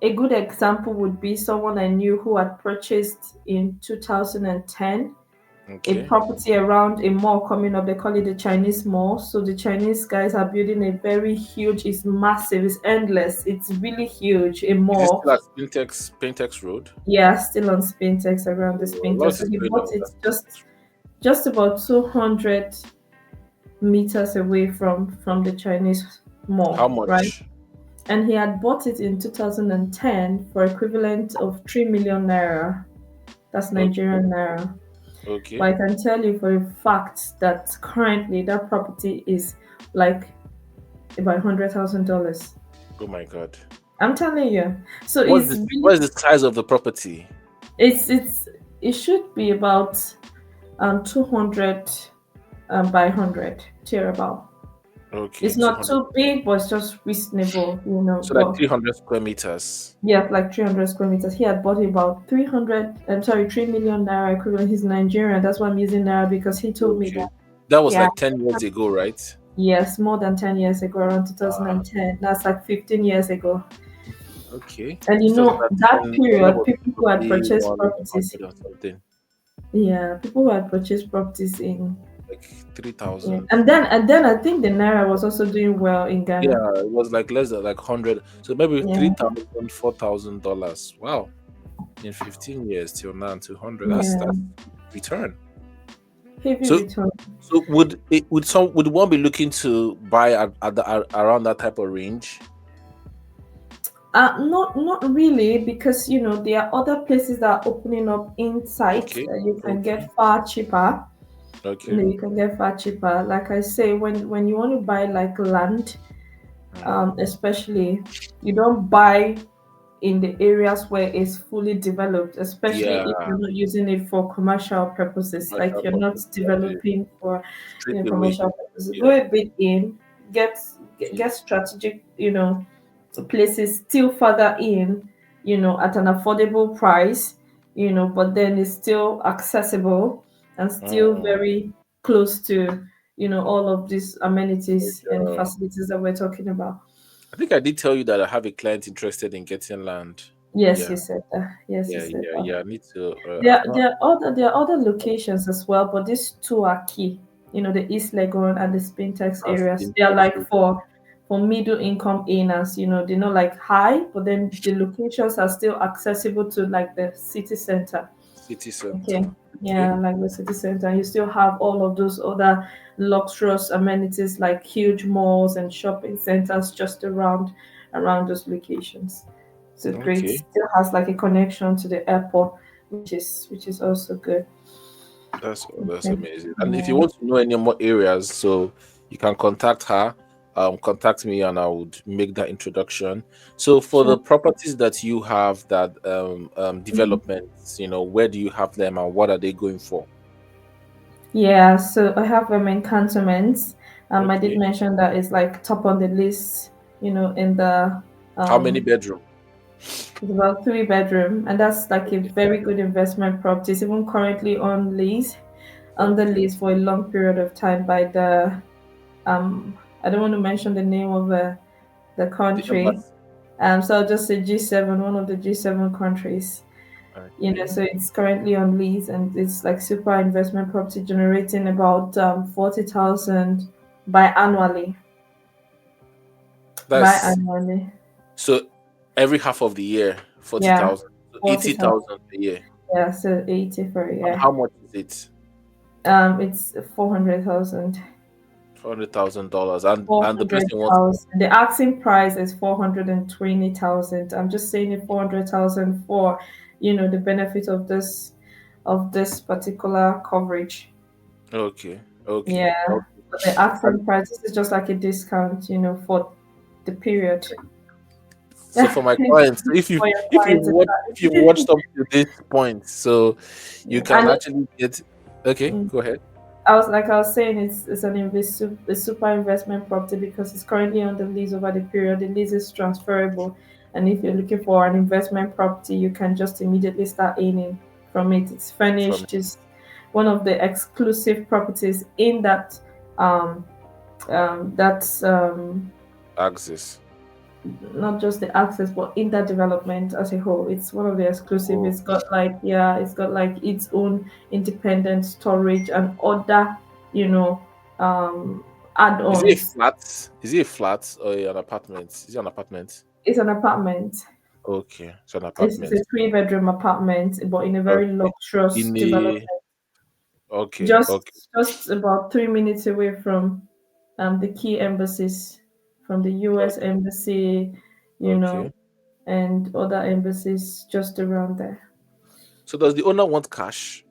a good example would be someone I knew who had purchased in 2010 a Okay. property around a mall coming up. They call it the Chinese mall. So the Chinese guys are building a very huge, it's massive, it's endless, it's really huge, a Is it mall. still at Spintex Road? Yeah, still on Spintex, around the Oh, a Spintex. lot So is he going on bought with it that just Spintex just about 200 meters away from the Chinese Road. How mall, right? much? And he had bought it in 2010 for equivalent of 3 million naira. That's Okay. Nigerian naira. But Okay. I can tell you for a fact that currently that property is like about $100,000. Oh my God. I'm telling you. So What's it's the really, what is the size of the property? it should be about 200 by 100 thereabout. Okay, It's not 200. too big, but it's just reasonable, So like But 300 square meters. yeah, like 300 square meters. He had bought it about 300. I'm sorry, 3 million naira equivalent. He's Nigerian. That's why I'm using naira, because he told me Okay. that. That was Yeah. like 10 years ago, right? Yes, more than 10 years ago, around Ah, 2010. That's like 15 years ago. okay. And that 2010, that period, was people who had probably purchased properties, 100 or something. yeah, people who had purchased properties Like yeah. 3,000. And then I think the naira was also doing well in Yeah, Ghana. it was like less than like 100. So maybe Yeah, 3,000, $4,000. Wow. In 15 years till now, 200. That's yeah, return. heavy So return. so would one be looking to buy around that type of range? Not really, because there are other places that are opening up inside Okay. that you can Okay. get far cheaper. Okay. You can get far cheaper. Like I say, when you want to buy like land, Mm. especially, you don't buy in the areas where it's fully developed, especially if Yeah. you're not using it for commercial purposes, like Commercial you're not purpose. developing for Straight away. commercial purposes. Go Yeah. a bit in, get Okay. get strategic, places still further in, at an affordable price, but then it's still accessible and still Mm. very close to, all of these amenities and Uh, facilities that we're talking about. I think I did tell you that I have a client interested in getting land. Yes, Yeah, you said that. Yes, you yeah, said yeah, that. yeah. I need to. There are other locations as well, but these two are key. The East Legon and the Spintex I've areas. been They are like texting. for middle income earners. They're not like high, but then the locations are still accessible to like the city center. City center. Okay. Okay. Yeah, like the city center. And you still have all of those other luxurious amenities like huge malls and shopping centers just around those locations. So great. Okay. Still has like a connection to the airport, which is also good. That's Okay. amazing. And if you Yeah. want to know any more areas, so you can contact her. Contact me and I would make that introduction. So for the Sure. properties that you have that Mhm. developments, where do you have them and what are they going for? Yeah, so I have in cantonments. I did Okay. mention that it's like top on the list, in the How many um bedroom? it's about 3 bedroom, and that's like a Okay. very good investment property. It's even currently on the Okay. lease for a long period of time by the I don't want to mention the name of the The country. embassy. So I'll just say G7, one of the G7 countries. Okay. So it's currently on lease and it's like super investment property generating about 40,000 by annually. By That's annually. so every half of the year, Yeah, 40,000. So 40,000. 80,000 a year. Yeah, so 80 for a And year. how much is it? It's 400,000. $400,000. Four And the hundred person wants thousand. The asking price is 420,000. I'm just saying it 400,000 for, the benefit of this particular coverage. okay, okay, Yeah. okay. But the And asking price is just like a discount, for the period. so for my clients, if you For your if you clients. watch if you watched up to this point, so you can And actually get okay, it, go ahead. I was saying, it's a super investment property because it's currently on the lease over the period. The lease is transferable, and if you're looking for an investment property, you can just immediately start earning from it. It's From furnished. It's one of the exclusive properties in um that's Axis. not just the access, but in that development as a whole. It's one of the exclusive. Oh. It's got like its own independent storage and other, you know, um, Is it a add-ons. flat? Is it a flat or an apartment? Is it an apartment? It's an apartment. Okay, it's an It's apartment. a three-bedroom apartment, but in a very Okay. luxurious In development. a okay, okay, Just about 3 minutes away from the key embassies, from the U.S. okay, embassy, you know, okay. and other embassies just around there. So does the owner want cash?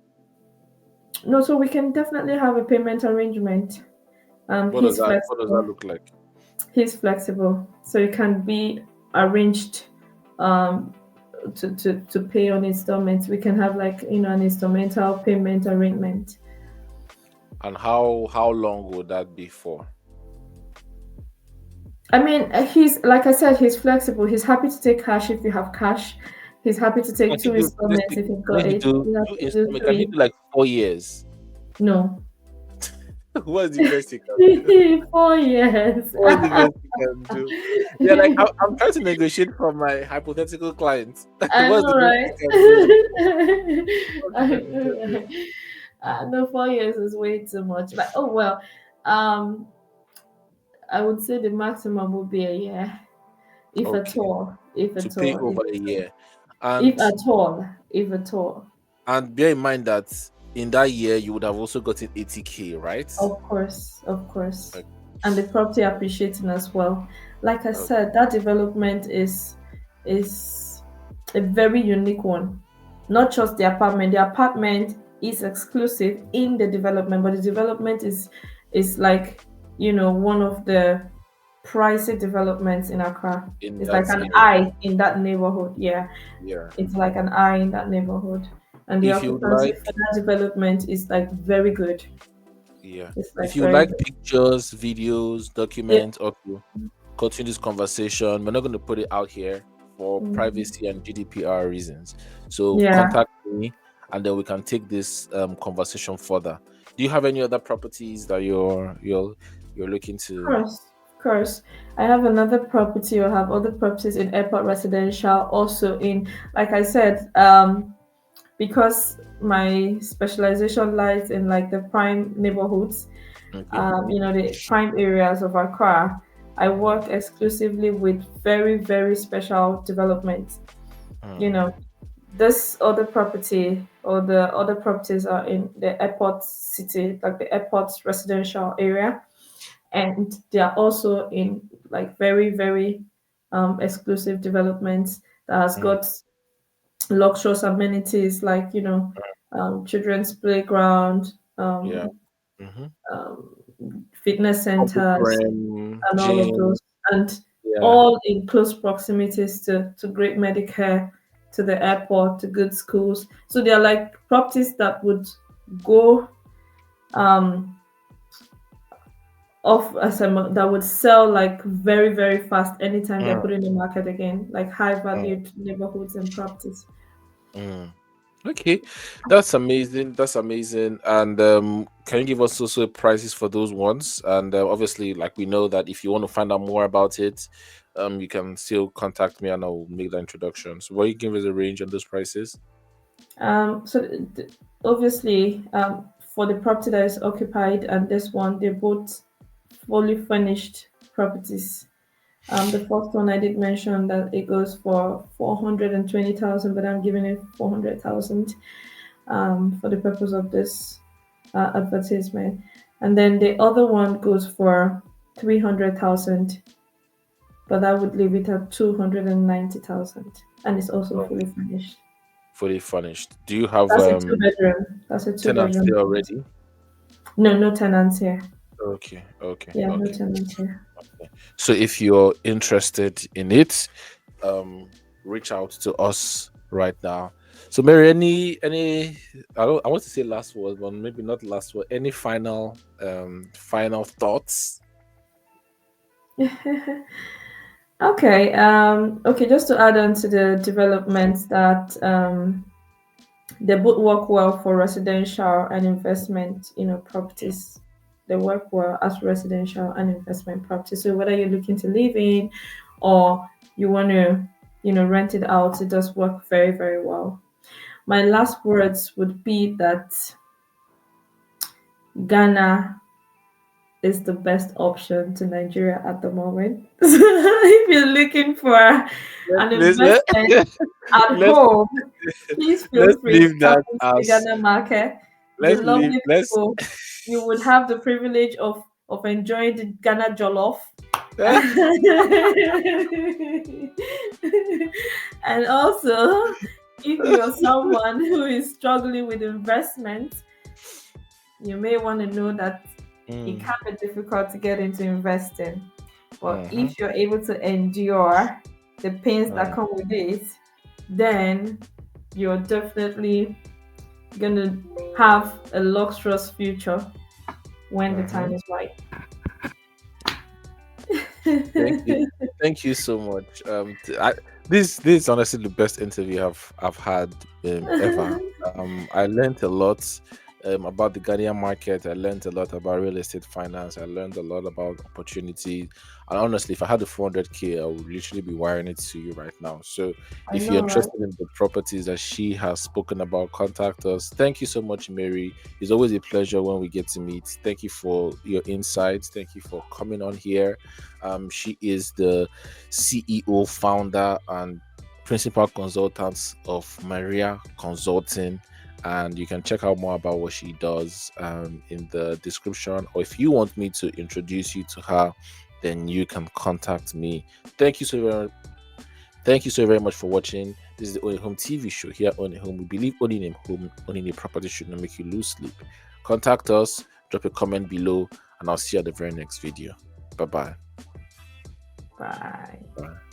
No, so we can definitely have a payment arrangement. He's What does that flexible. look like? He's flexible, so it can be arranged um, to pay on installments. We can have like an instrumental payment arrangement. And how long would that be for? I mean, he's like I said, he's flexible. He's happy to take cash if you have cash. He's happy to Can take he two do let's installments take if you've can got he it. do He's two happy to do installment? Can he three. do like 4 years? No, What's the best he can do? 4 years. What's the best he can do? Yeah, like I'm trying to negotiate for my hypothetical clients. I What's the know, best right? he can do? What's the I best he know, can do? right? No, 4 years is way too much. Like, oh well, um, I would say the maximum would be a year, if at Okay, all, if to at pay all, over a year, if and at all, if at all. bear in mind that in that year you would have also gotten 80K, right? Of course, of course. Like, And the property appreciating as well. Like I uh, said, that development is a very unique one. Not just the apartment. The apartment is exclusive in the development, but the development is like, one of the pricey developments in Accra. in It's like that an area, eye in that neighborhood. Yeah, yeah. it's like an eye in that neighborhood. And the If you occupancy like, for that development is like very good. yeah. It's If like you very like good. pictures, videos, Yeah. documents, audio, continue this conversation. We're not going to put it out here for Mhm. privacy and GDPR reasons. So Yeah, contact me, and then we can take this conversation further. Do you have any other properties that you're looking of to? course, of course. I have another property or have other properties in airport residential, also in, like I said, because my specialization lies in like the prime neighborhoods, Okay. the prime areas of Accra. I Mm, work exclusively with very, very special developments. You mm, know, this other property or the other properties are in the airport city, like the airport residential area, and they are also in like very, very exclusive developments that has mm, got luxurious amenities like children's playground, yeah. Mm-hmm. um, fitness centers, Auditorium, and all of gym. those, and Yeah. all in close proximities to great Medicare, to the airport, to good schools. So they are like properties that would go um, off as that would sell like very, very fast anytime they're Mm, put in the market again, like high mm, valued neighborhoods and properties. mm. Okay, that's amazing. That's amazing. And can you give us also prices for those ones? And obviously, like we know that if you want to find out more about it, you can still contact me and I'll make the introduction. So, what you give us a range on those prices? Obviously, for the property that is occupied and this one, they're both fully furnished properties. The first one I did mention that it goes for 420,000, but I'm giving it 400,000 for the purpose of this advertisement. And then the other one goes for 300,000, but I would leave it at 290,000, and it's also Oh, fully furnished. fully furnished. Do you have That's a two bedroom. That's a two tenants bedroom there property. already? No, no tenants here. Okay, okay, Yeah, no okay. tenants here. So if you're interested in it, um, reach out to us right now. So Mary, any I want to say last word, but maybe not last word. Any final thoughts? Okay. Okay. Just to add on to the developments that they both work well for residential and investment. Properties. They work well as residential and investment properties. So whether you're looking to live in, or you want to, rent it out, it does work very, very well. My last words would be that Ghana is the best option to Nigeria at the moment. If you're looking for an Let's investment at let's home, please feel let's free to leave tap that into the as Ghana market. The let's leave lovely let's people, you would have the privilege of enjoying the Ghana jollof. And also, if you're someone who is struggling with investment, you may want to know that it Mm, can be difficult to get into investing. But mhm, if you're able to endure the pains that mm, come with it, then you're definitely gonna have a luxurious future when the time mhm. is right. Thank you. Thank you so much. This is honestly the best interview I've had ever. I learned a lot about the Ghanaian market. I learned a lot about real estate finance. I learned a lot about opportunity. And honestly, if I had the 400K, I would literally be wiring it to you right now. So I if you're know, right? interested in the properties that she has spoken about, contact us. Thank you so much, Mary. It's always a pleasure when we get to meet. Thank you for your insights. Thank you for coming on here. She is the CEO, founder, and principal consultant of Maria Consulting. And you can check out more about what she does in the description. Or if you want me to introduce you to her, then you can contact me. Thank you so very Thank you so very much for watching. This is the Ownahome TV show here on Home. We believe owning a property should not make you lose sleep. Contact us, drop a comment below, and I'll see you at the very next video. Bye bye. Bye. Bye.